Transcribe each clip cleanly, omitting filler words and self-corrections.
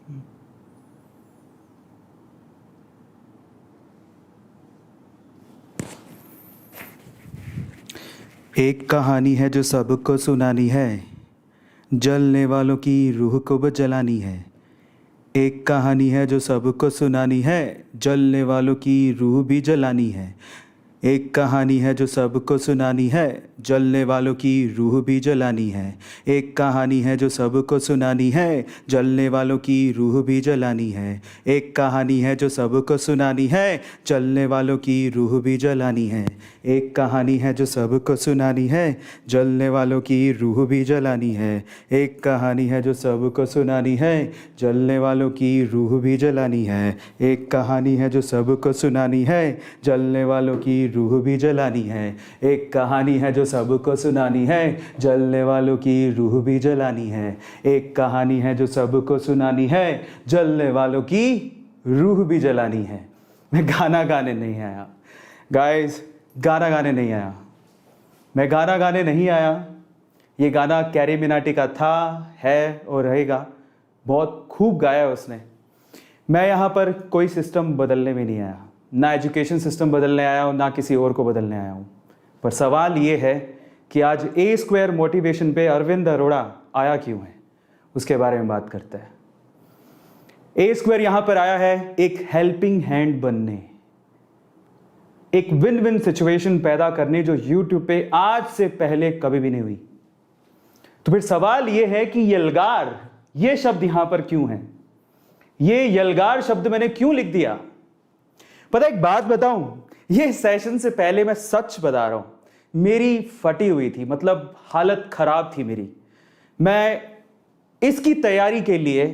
एक कहानी है जो सबको सुनानी है, जलने वालों की रूह को भी जलानी है। एक कहानी है जो सबको सुनानी है, जलने वालों की रूह भी जलानी है। एक कहानी है जो सबको सुनानी है, जलने वालों की रूह भी जलानी है। एक कहानी है जो सबको सुनानी है, जलने वालों की रूह भी जलानी है। एक कहानी है जो सबको सुनानी है, जलने वालों की रूह भी जलानी है। एक कहानी है जो सबको सुनानी है, जलने वालों की रूह भी जलानी है। एक कहानी है जो सबको सुनानी है, जलने वालों की रूह भी जलानी है। एक कहानी है जो सबको सुनानी है, जलने वालों की रूह भी जलानी है। एक कहानी है जो सबको सुनानी है, जलने वालों की रूह भी जलानी है। एक कहानी है जो सबको सुनानी है, जलने वालों की रूह भी जलानी है। मैं गाना गाने नहीं आया गाइस, गाना गाने नहीं आया। मैं गाना गाने नहीं आया। ये गाना कैरी मिनाटी का था, है और रहेगा। बहुत खूब गाया उसने। मैं यहाँ पर कोई सिस्टम बदलने में नहीं आया, ना एजुकेशन सिस्टम बदलने आया और ना किसी और को बदलने आया हूँ। पर सवाल ये है कि आज ए स्क्वायर मोटिवेशन पे अरविंद अरोड़ा आया क्यों है, उसके बारे में बात करते हैं। ए स्क्वायर यहाँ पर आया है एक हेल्पिंग हैंड बनने, एक विन विन सिचुएशन पैदा करने जो यूट्यूब पे आज से पहले कभी भी नहीं हुई। तो फिर सवाल यह है कि यलगार, ये शब्द यहां पर क्यों है? ये यलगार शब्द मैंने क्यों लिख दिया? पता एक बात बताऊं, ये सेशन से पहले मैं सच बता रहा हूं, मेरी फटी हुई थी, मतलब हालत खराब थी मेरी। मैं इसकी तैयारी के लिए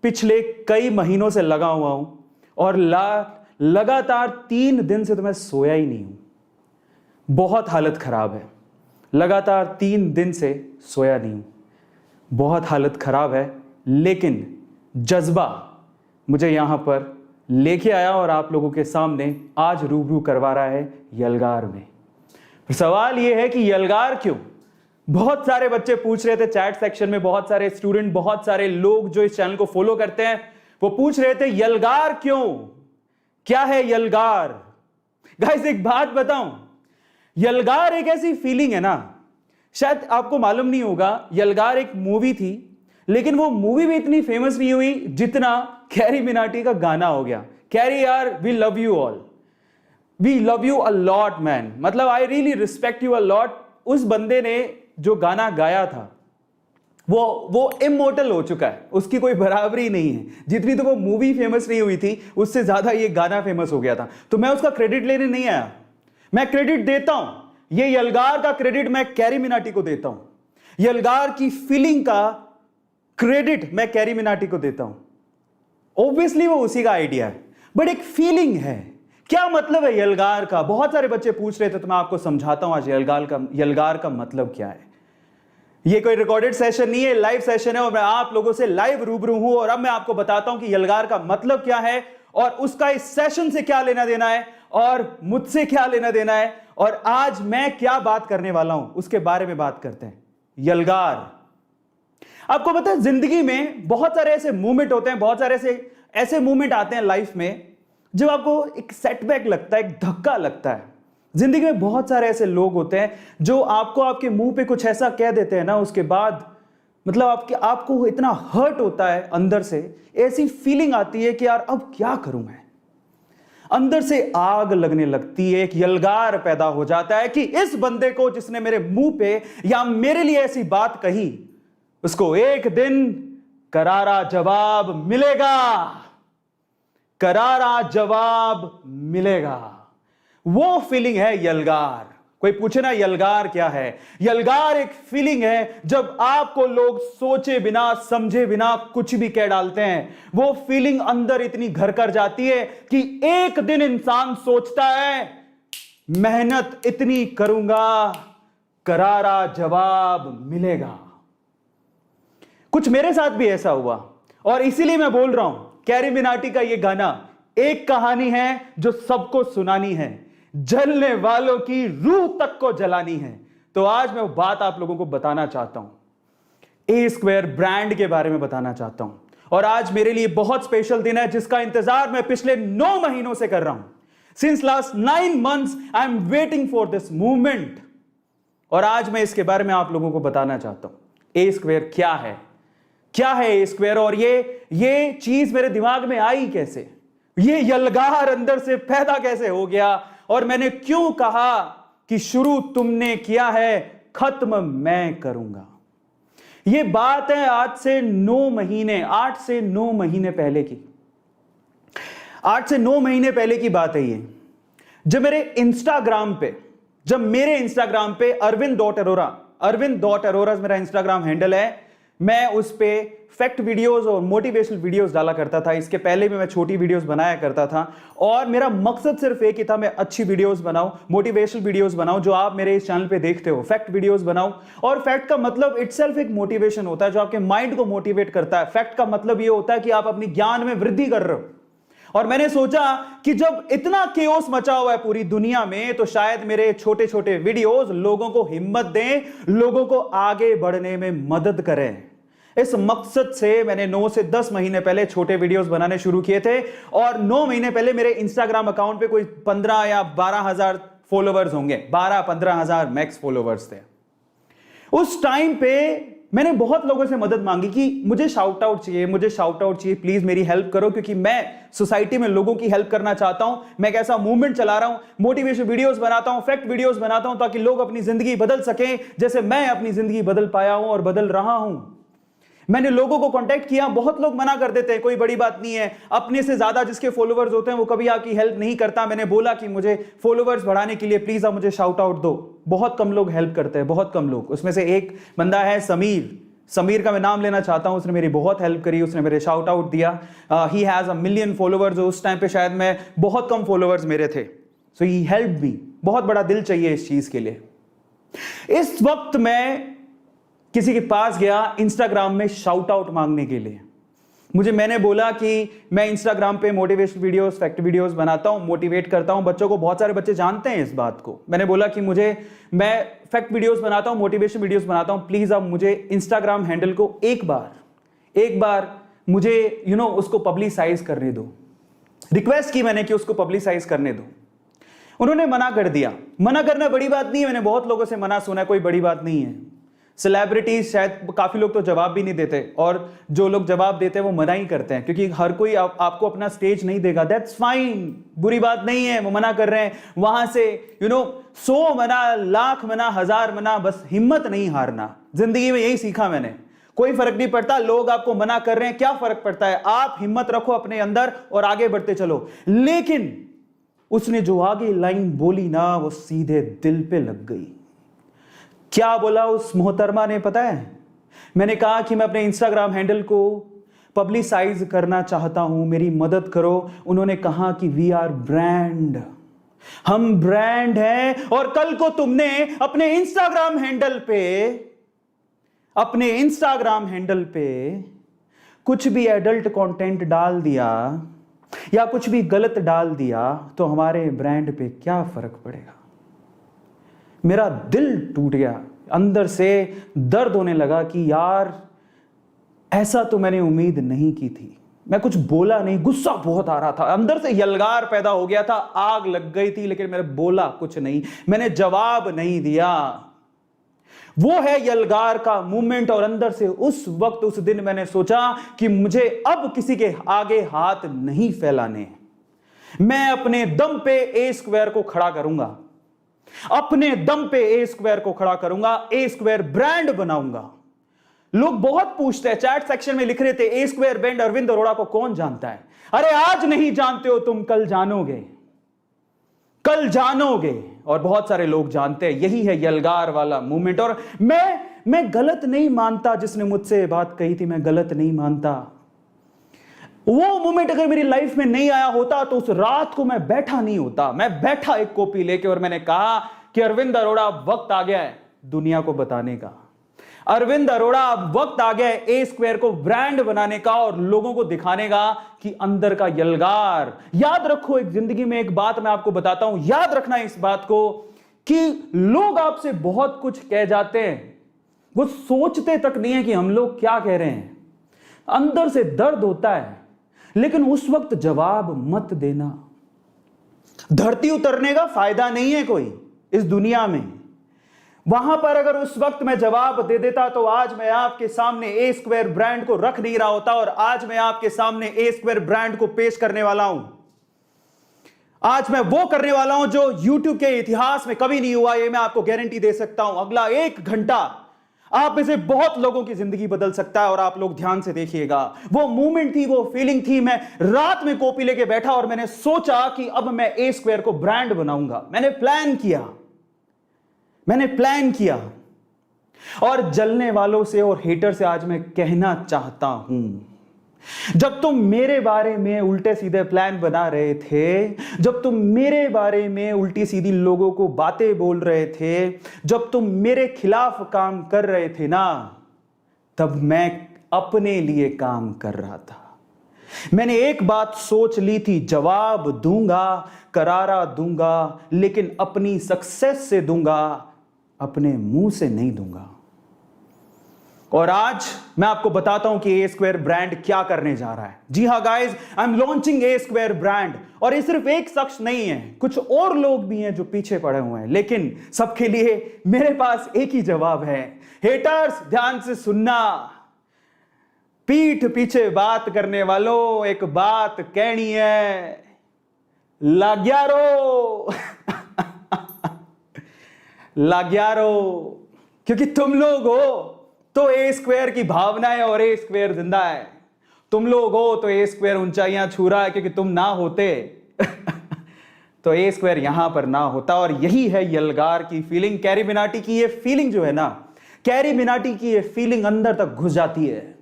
पिछले कई महीनों से लगा हुआ हूं और लगातार 3 दिन से तो मैं सोया ही नहीं हूं। बहुत हालत खराब है, लगातार 3 दिन से सोया नहीं हूं, बहुत हालत खराब है। लेकिन जज्बा मुझे यहां पर लेके आया और आप लोगों के सामने आज रूबरू करवा रहा है यलगार में। सवाल यह है कि यलगार क्यों? बहुत सारे बच्चे पूछ रहे थे चैट सेक्शन में, बहुत सारे स्टूडेंट, बहुत सारे लोग जो इस चैनल को फॉलो करते हैं, वो पूछ रहे थे यलगार क्यों, क्या है यलगार? गाइस एक बात बताऊं, यलगार एक ऐसी फीलिंग है ना, शायद आपको मालूम नहीं होगा, यलगार एक मूवी थी, लेकिन वो मूवी भी इतनी फेमस नहीं हुई जितना कैरी मिनाटी का गाना हो गया। कैरी यार, we love you all, we love you a lot man, मतलब I really respect you a lot. उस बंदे ने जो गाना गाया था वो इमोर्टल हो चुका है, उसकी कोई बराबरी नहीं है। जितनी तो वो मूवी फेमस नहीं हुई थी, उससे ज्यादा ये गाना फेमस हो गया था। तो मैं उसका क्रेडिट लेने नहीं आया, मैं क्रेडिट देता हूं, ये यलगार का क्रेडिट मैं कैरी मिनाटी को देता हूं। यलगार की फीलिंग का क्रेडिट मैं कैरी मिनाटी को देता हूं। ऑब्वियसली वो उसी का आइडिया है, बट एक फीलिंग है। क्या मतलब है यलगार का? बहुत सारे बच्चे पूछ रहे थे, तो मैं आपको समझाता हूं आज यलगार का मतलब क्या है। ये कोई रिकॉर्डेड सेशन नहीं है, लाइव सेशन है और मैं आप लोगों से लाइव रूबरू हूं। और अब मैं आपको बताता हूं कि यलगार का मतलब क्या है और उसका इस सेशन से क्या लेना देना है और मुझसे क्या लेना देना है, और आज मैं क्या बात करने वाला हूं उसके बारे में बात करते हैं। यलगार, आपको पता है जिंदगी में बहुत सारे ऐसे मूवमेंट होते हैं, बहुत सारे ऐसे मूवमेंट आते हैं लाइफ में जब आपको एक सेटबैक लगता है, एक धक्का लगता है। जिंदगी में बहुत सारे ऐसे लोग होते हैं जो आपके मुंह पे कुछ ऐसा कह देते हैं ना, उसके बाद मतलब आपको इतना हर्ट होता है अंदर से, ऐसी फीलिंग आती है कि यार अब क्या करूं मैं, अंदर से आग लगने लगती है, एक यलगार पैदा हो जाता है कि इस बंदे को जिसने मेरे मुंह पे या मेरे लिए ऐसी बात कही, उसको एक दिन करारा जवाब मिलेगा, करारा जवाब मिलेगा। वो फीलिंग है यलगार। कोई पूछे ना यलगार क्या है? यलगार एक फीलिंग है जब आपको लोग सोचे बिना समझे बिना कुछ भी कह डालते हैं। वो फीलिंग अंदर इतनी घर कर जाती है कि एक दिन इंसान सोचता है मेहनत इतनी करूंगा, करारा जवाब मिलेगा। कुछ मेरे साथ भी ऐसा हुआ और इसीलिए मैं बोल रहा हूं कैरी मिनाटी का यह गाना एक कहानी है जो सबको सुनानी है, जलने वालों की रूह तक को जलानी है। तो आज मैं वो बात आप लोगों को बताना चाहता हूं, ए स्क्वायर ब्रांड के बारे में बताना चाहता हूं और आज मेरे लिए बहुत स्पेशल दिन है जिसका इंतजार मैं पिछले 9 महीनों से कर रहा हूं। Since last 9 months I am waiting for this movement. और आज मैं इसके बारे में आप लोगों को बताना चाहता हूं। ए स्क्वायर क्या है, क्या है ए स्क्वायर, और ये चीज मेरे दिमाग में आई कैसे, ये यलगार अंदर से पैदा कैसे हो गया, और मैंने क्यों कहा कि शुरू तुमने किया है, खत्म मैं करूंगा। ये बात है आज से 9 महीने, 8 से 9 महीने पहले की, 8 से 9 महीने पहले की बात है ये। जब मेरे इंस्टाग्राम पे अरविंद.अरोरा मेरा इंस्टाग्राम हैंडल है, मैं उस पे फैक्ट वीडियोस और मोटिवेशनल वीडियोस डाला करता था। इसके पहले भी मैं छोटी वीडियोस बनाया करता था, और मेरा मकसद सिर्फ एक ही था, मैं अच्छी वीडियोस बनाऊं, मोटिवेशनल वीडियोस बनाऊं, जो आप मेरे इस चैनल पे देखते हो, फैक्ट वीडियोस बनाऊं। और फैक्ट का मतलब इटसेल्फ एक मोटिवेशन होता है जो आपके माइंड को मोटिवेट करता है। फैक्ट का मतलब ये होता है कि आप अपनी ज्ञान में वृद्धि कर रहे हो। और मैंने सोचा कि जब इतना केओस मचा हुआ है पूरी दुनिया में, तो शायद मेरे छोटे छोटे वीडियोस लोगों को हिम्मत दें, लोगों को आगे बढ़ने में मदद करें। इस मकसद से मैंने 9 से 10 महीने पहले छोटे वीडियोस बनाने शुरू किए थे, और 9 महीने पहले मेरे इंस्टाग्राम अकाउंट पे कोई 15 या 12 हजार फॉलोवर्स होंगे, 12-15 हजार मैक्स फॉलोवर्स थे। उस टाइम पे मैंने बहुत लोगों से मदद मांगी कि मुझे शाउट आउट चाहिए, प्लीज मेरी हेल्प करो, क्योंकि मैं सोसाइटी में लोगों की हेल्प करना चाहता हूं। मैं एक ऐसा मूवमेंट चला रहा हूं, मोटिवेशन वीडियोस बनाता हूं, फैक्ट वीडियोस बनाता हूं, ताकि लोग अपनी जिंदगी बदल सकें जैसे मैं अपनी जिंदगी बदल पाया हूं और बदल रहा हूं। मैंने लोगों को कांटेक्ट किया, बहुत लोग मना कर देते हैं, कोई बड़ी बात नहीं है, अपने से ज्यादा जिसके फॉलोवर्स होते हैं वो कभी आपकी हेल्प नहीं करता। मैंने बोला कि मुझे फॉलोवर्स बढ़ाने के लिए प्लीज आप मुझे शाउट आउट दो। बहुत कम लोग हेल्प करते हैं, बहुत कम लोग। उसमें से एक बंदा है समीर का मैं नाम लेना चाहता हूं, उसने मेरी बहुत हेल्प करी, उसने मेरे शाउट आउट दिया। He has 1 million followers. उस टाइम पे शायद मैं बहुत कम फॉलोवर्स मेरे थे, सो ही हेल्प मी। बहुत बड़ा दिल चाहिए इस चीज के लिए। इस वक्त मैं किसी के पास गया इंस्टाग्राम में शाउट आउट मांगने के लिए। मैंने बोला कि मैं इंस्टाग्राम पे मोटिवेशन वीडियोस, फैक्ट वीडियोस बनाता हूं, मोटिवेट करता हूं बच्चों को। बहुत सारे बच्चे जानते हैं इस बात को। मैंने बोला कि मैं फैक्ट वीडियोस बनाता हूं, मोटिवेशन वीडियोस बनाता हूं, प्लीज आप मुझे इंस्टाग्राम हैंडल को एक बार मुझे उसको पब्लिसाइज करने दो। रिक्वेस्ट की मैंने कि उसको पब्लिसाइज करने दो। उन्होंने मना कर दिया। मना करना बड़ी बात नहीं है, मैंने बहुत लोगों से मना सुना, कोई बड़ी बात नहीं है। सेलिब्रिटीज शायद काफी लोग तो जवाब भी नहीं देते, और जो लोग जवाब देते हैं वो मना ही करते हैं, क्योंकि हर कोई आपको अपना स्टेज नहीं देगा। दैट्स फाइन, बुरी बात नहीं है, वो मना कर रहे हैं। वहां से 100 मना, लाख मना, 1000 मना, बस हिम्मत नहीं हारना। जिंदगी में यही सीखा मैंने। कोई फर्क नहीं पड़ता लोग आपको मना कर रहे हैं, क्या फर्क पड़ता है, आप हिम्मत रखो अपने अंदर और आगे बढ़ते चलो। लेकिन उसने जो आगे लाइन बोली ना, वो सीधे दिल पे लग गई। क्या बोला उस मोहतरमा ने पता है? मैंने कहा कि मैं अपने इंस्टाग्राम हैंडल को पब्लिसाइज करना चाहता हूं, मेरी मदद करो। उन्होंने कहा कि वी आर ब्रांड, हम ब्रांड हैं, और कल को तुमने अपने इंस्टाग्राम हैंडल पे कुछ भी एडल्ट कंटेंट डाल दिया या कुछ भी गलत डाल दिया, तो हमारे ब्रांड पे क्या फर्क पड़ेगा। मेरा दिल टूट गया, अंदर से दर्द होने लगा कि यार ऐसा तो मैंने उम्मीद नहीं की थी। मैं कुछ बोला नहीं, गुस्सा बहुत आ रहा था, अंदर से यलगार पैदा हो गया था, आग लग गई थी, लेकिन मैंने बोला कुछ नहीं, मैंने जवाब नहीं दिया। वो है यलगार का मूवमेंट। और अंदर से उस वक्त, उस दिन मैंने सोचा कि मुझे अब किसी के आगे हाथ नहीं फैलाने, मैं अपने दम पे ए स्क्वायर को खड़ा करूंगा, अपने दम पे ए स्क्वायर को खड़ा करूंगा, ए स्क्वायर ब्रांड बनाऊंगा। लोग बहुत पूछते हैं, चैट सेक्शन में लिख रहे थे, ए स्क्वायर ब्रांड अरविंद अरोड़ा को कौन जानता है? अरे आज नहीं जानते हो तुम, कल जानोगे, कल जानोगे। और बहुत सारे लोग जानते हैं। यही है यलगार वाला मूवमेंट। और मैं गलत नहीं मानता, जिसने मुझसे बात कही थी, मैं गलत नहीं मानता। वो मोमेंट अगर मेरी लाइफ में नहीं आया होता तो उस रात को मैं बैठा नहीं होता। मैं बैठा एक कॉपी लेके, और मैंने कहा कि अरविंद अरोड़ा अब वक्त आ गया है दुनिया को बताने का। अरविंद अरोड़ा अब वक्त आ गया है ए स्क्वायर को ब्रांड बनाने का और लोगों को दिखाने का कि अंदर का यलगार। याद रखो, एक जिंदगी में एक बात मैं आपको बताता हूं, याद रखना इस बात को कि लोग आपसे बहुत कुछ कह जाते हैं, वो सोचते तक नहीं है कि हम लोग क्या कह रहे हैं। अंदर से दर्द होता है, लेकिन उस वक्त जवाब मत देना। धरती उतरने का फायदा नहीं है कोई इस दुनिया में। वहां पर अगर उस वक्त मैं जवाब दे देता तो आज मैं आपके सामने ए स्क्वायर ब्रांड को रख नहीं रहा होता, और आज मैं आपके सामने ए स्क्वायर ब्रांड को पेश करने वाला हूं। आज मैं वो करने वाला हूं जो YouTube के इतिहास में कभी नहीं हुआ, ये मैं आपको गारंटी दे सकता हूं। अगला 1 घंटा आप में से बहुत लोगों की जिंदगी बदल सकता है, और आप लोग ध्यान से देखिएगा। वो मूवमेंट थी, वो फीलिंग थी। मैं रात में कॉपी लेके बैठा और मैंने सोचा कि अब मैं ए स्क्वायर को ब्रांड बनाऊंगा। मैंने प्लान किया, और जलने वालों से और हेटर से आज मैं कहना चाहता हूं, जब तुम मेरे बारे में उल्टे सीधे प्लान बना रहे थे, जब तुम मेरे बारे में उल्टी सीधी लोगों को बातें बोल रहे थे, जब तुम मेरे खिलाफ काम कर रहे थे ना, तब मैं अपने लिए काम कर रहा था। मैंने एक बात सोच ली थी, जवाब दूंगा, करारा दूंगा, लेकिन अपनी सक्सेस से दूंगा, अपने मुंह से नहीं दूंगा। और आज मैं आपको बताता हूं कि ए स्क्वायर ब्रांड क्या करने जा रहा है। जी हां guys, I am launching A square brand. और ये सिर्फ एक शख्स नहीं है, कुछ और लोग भी हैं जो पीछे पड़े हुए हैं, लेकिन सबके लिए मेरे पास एक ही जवाब है। हेटर्स, ध्यान से सुनना। पीठ पीछे बात करने वालों, एक बात कहनी है, लाग्यारो लाग्यारो, क्योंकि तुम लोग हो तो ए स्क्वायर की भावना है, और ए स्क्वायर जिंदा है। तुम लोग हो तो ए स्क्वायर ऊंचाइयां छू रहा है, क्योंकि तुम ना होते तो ए स्क्वायर यहां पर ना होता। और यही है यलगार की फीलिंग, कैरी मिनाटी की ये फीलिंग जो है ना, कैरी मिनाटी की ये फीलिंग अंदर तक घुस जाती है।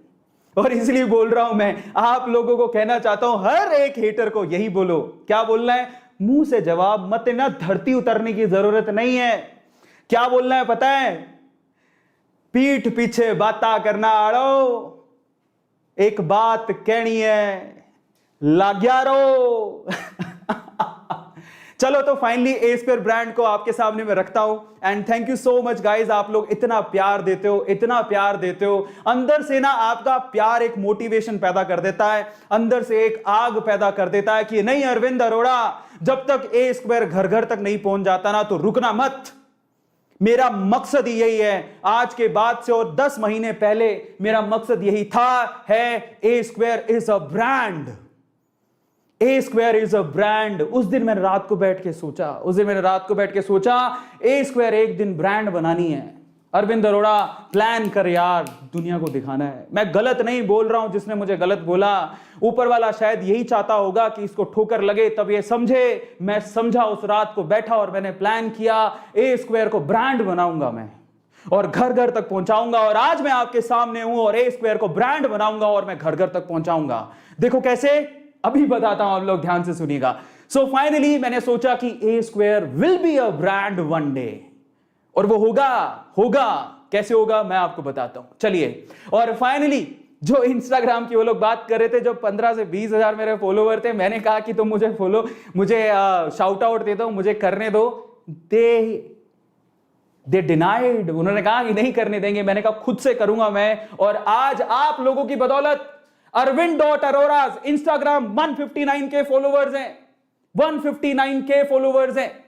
और इसलिए बोल रहा हूं, मैं आप लोगों को कहना चाहता हूं, हर एक हेटर को यही बोलो। क्या बोलना है? मुंह से जवाब मत देना, धरती उतरने की जरूरत नहीं है। क्या बोलना है पता है? पीठ पीछे बाता करना आड़ो, एक बात कहनी है, लाग्यारो चलो तो फाइनली ए स्क्वायर ब्रांड को आपके सामने मैं रखता हूं। And thank you so much guys, आप लोग इतना प्यार देते हो, इतना प्यार देते हो। अंदर से ना आपका प्यार एक मोटिवेशन पैदा कर देता है, अंदर से एक आग पैदा कर देता है कि नहीं अरविंद अरोड़ा, जब तक ए स्क्वायर घर घर तक नहीं पहुंच जाता ना, तो रुकना मत। मेरा मकसद ही यही है आज के बाद से, और 10 महीने पहले मेरा मकसद यही था, है A square is a brand. A square is a brand. उस दिन मैंने रात को बैठ के सोचा, ए स्क्वायर एक दिन ब्रांड बनानी है। अरविंद अरोड़ा प्लान कर यार, दुनिया को दिखाना है। मैं गलत नहीं बोल रहा हूं, जिसने मुझे गलत बोला, ऊपर वाला शायद यही चाहता होगा कि इसको ठोकर लगे तब ये समझे। मैं समझा, उस रात को बैठा और मैंने प्लान किया, ए स्क्वायर को ब्रांड बनाऊंगा मैं, और घर घर तक पहुंचाऊंगा। और आज मैं आपके सामने हूं और ए स्क्वायर को ब्रांड बनाऊंगा और मैं घर घर तक पहुंचाऊंगा। देखो कैसे, अभी बताता हूं, आप लोग ध्यान से सुनिएगा। सो फाइनली मैंने सोचा कि A square will be a brand one day, और वो होगा कैसे होगा मैं आपको बताता हूं, चलिए। और फाइनली जो इंस्टाग्राम की वो लोग बात कर रहे थे, जो 15 से 20 हजार मेरे फॉलोवर थे, मैंने कहा कि तुम मुझे शाउट आउट दे दो, मुझे करने दो। दे डिनाइड, उन्होंने कहा कि नहीं करने देंगे। मैंने कहा खुद से करूंगा मैं, और आज आप लोगों की बदौलत Arvind.Arora इंस्टाग्राम 159K फॉलोवर्स हैं, 159K फॉलोवर्स हैं।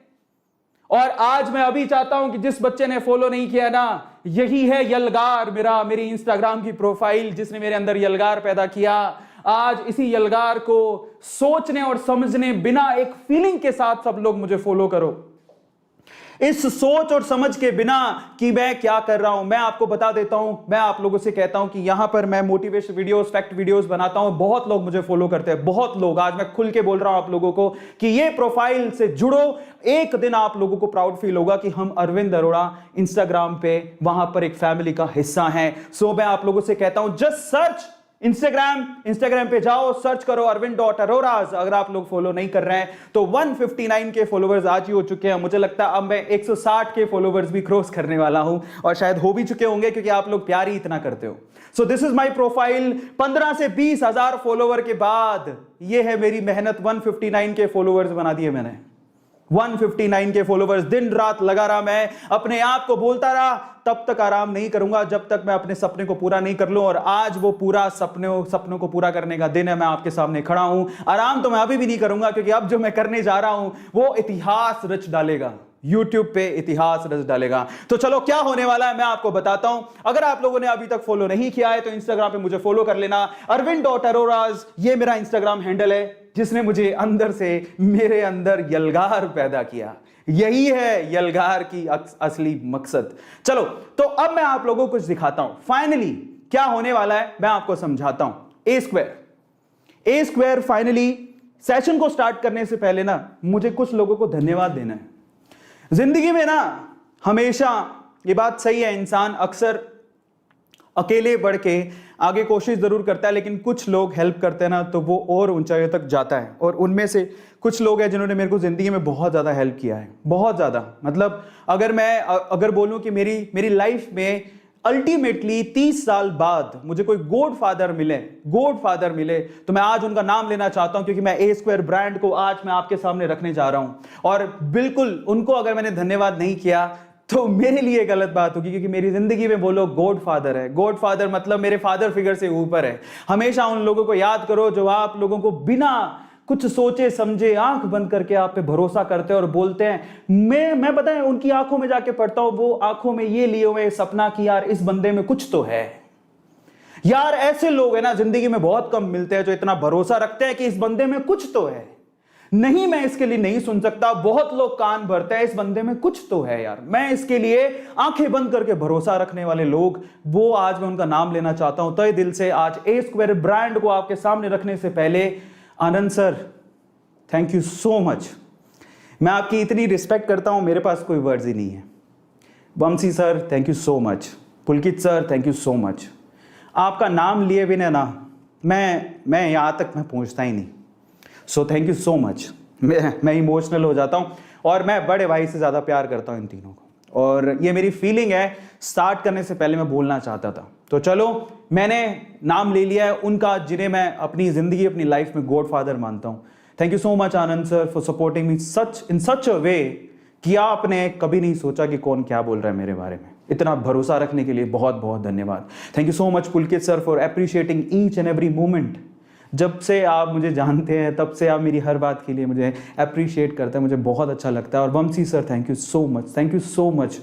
और आज मैं अभी चाहता हूं कि जिस बच्चे ने फॉलो नहीं किया ना, यही है यलगार, मेरी इंस्टाग्राम की प्रोफाइल, जिसने मेरे अंदर यलगार पैदा किया। आज इसी यलगार को सोचने और समझने बिना, एक फीलिंग के साथ सब लोग मुझे फॉलो करो। इस सोच और समझ के बिना कि मैं क्या कर रहा हूं, मैं आपको बता देता हूं, मैं आप लोगों से कहता हूं कि यहां पर मैं मोटिवेशन वीडियोस, फैक्ट वीडियोस बनाता हूं। बहुत लोग मुझे फॉलो करते हैं, बहुत लोग। आज मैं खुल के बोल रहा हूं आप लोगों को कि ये प्रोफाइल से जुड़ो। एक दिन आप लोगों को प्राउड फील होगा कि हम अरविंद अरोड़ा इंस्टाग्राम पे, वहां पर एक फैमिली का हिस्सा हैं। सो मैं आप लोगों से कहता हूं, जस्ट सर्च इंस्टाग्राम पे जाओ, सर्च करो Arvind.Arora। अगर आप लोग फॉलो नहीं कर रहे हैं तो 159K फॉलोवर्स आज ही हो चुके हैं। मुझे लगता है अब मैं 160K फॉलोवर्स भी क्रॉस करने वाला हूं, और शायद हो भी चुके होंगे, क्योंकि आप लोग प्यार ही इतना करते हो। सो दिस इज माय प्रोफाइल। 15 से 20 हजार फॉलोवर के बाद ये है मेरी मेहनत। 159K फॉलोवर्स बना दिए मैंने, 159 के फॉलोवर्स। दिन रात लगा रहा, मैं अपने आप को बोलता रहा तब तक आराम नहीं करूंगा जब तक मैं अपने सपने को पूरा नहीं कर लूं। और आज वो पूरा सपनों को पूरा करने का दिन है। मैं आपके सामने खड़ा हूं। आराम तो मैं अभी भी नहीं करूंगा, क्योंकि अब जो मैं करने जा रहा हूं वो इतिहास रच डालेगा, YouTube पे इतिहास रच डालेगा। तो चलो क्या होने वाला है मैं आपको बताता हूं। अगर आप लोगों ने अभी तक फॉलो नहीं किया है तो इंस्टाग्राम पे मुझे फॉलो कर लेना। arvind.aroras ये मेरा इंस्टाग्राम हैंडल है, जिसने मुझे अंदर से मेरे अंदर यलगार पैदा किया। यही है यलगार की असली मकसद। चलो तो अब मैं आप लोगों को कुछ दिखाता हूं। फाइनली क्या होने वाला है मैं आपको समझाता हूं। ए स्क्वायर फाइनली सेशन को स्टार्ट करने से पहले ना मुझे कुछ लोगों को धन्यवाद देना है। जिंदगी में ना हमेशा ये बात सही है, इंसान अक्सर अकेले बढ़ के आगे कोशिश जरूर करता है, लेकिन कुछ लोग हेल्प करते हैं ना तो वो और ऊंचाइयों तक जाता है। और उनमें से कुछ लोग हैं जिन्होंने मेरे को जिंदगी में बहुत ज्यादा हेल्प किया है, बहुत ज्यादा। मतलब अगर बोलूं कि मेरी लाइफ में अल्टीमेटली 30 साल बाद मुझे कोई गॉड फादर मिले तो मैं आज उनका नाम लेना चाहता हूं, क्योंकि मैं ए स्क्वायर ब्रांड को आज मैं आपके सामने रखने जा रहा हूं। और बिल्कुल उनको अगर मैंने धन्यवाद नहीं किया तो मेरे लिए गलत बात होगी, क्योंकि मेरी जिंदगी में वो लोग गॉड फादर है। गॉड फादर मतलब मेरे फादर फिगर से ऊपर है। हमेशा उन लोगों को याद करो जो आप लोगों को बिना कुछ सोचे समझे आंख बंद करके आप पे भरोसा करते हैं और बोलते हैं। मैं पता है उनकी आंखों में जाके पढ़ता हूं, वो आंखों में ये लिए हुए सपना कि यार इस बंदे में कुछ तो है। यार ऐसे लोग है ना जिंदगी में बहुत कम मिलते हैं जो इतना भरोसा रखते हैं कि इस बंदे में कुछ तो है। नहीं, मैं इसके लिए नहीं सुन सकता। बहुत लोग कान भरते हैं, इस बंदे में कुछ तो है यार, मैं इसके लिए आंखें बंद करके भरोसा रखने वाले लोग, वो आज मैं उनका नाम लेना चाहता हूं तहे दिल से। आज ए स्क्वायर ब्रांड को आपके सामने रखने से पहले Anand sir, thank you so much. मैं आपकी इतनी रिस्पेक्ट करता हूं, मेरे पास कोई वर्ड्स ही नहीं है। Vanshi sir, thank you so much. Pulkit sir, thank you so much. आपका नाम लिए बिना ना मैं यहां तक मैं पहुंचता ही नहीं। So thank you so much. मैं इमोशनल हो जाता हूं और मैं बड़े भाई से ज़्यादा प्यार करता हूं इन तीनों को, और ये मेरी फीलिंग है। स्टार्ट करने से पहले मैं बोलना चाहता था। तो चलो, मैंने नाम ले लिया है उनका जिन्हें मैं अपनी ज़िंदगी अपनी लाइफ में गॉड फादर मानता हूं। Thank you so much Anand sir for supporting me in such a way कि आपने कभी नहीं सोचा कि कौन क्या बोल रहा है मेरे बारे में। इतना भरोसा रखने के लिए बहुत बहुत धन्यवाद। Thank you so much Pulkit sir for appreciating each and every moment. जब से आप मुझे जानते हैं तब से आप मेरी हर बात के लिए मुझे अप्रिशिएट करते हैं, मुझे बहुत अच्छा लगता है। और Vanshi sir, thank you so much, thank you so much.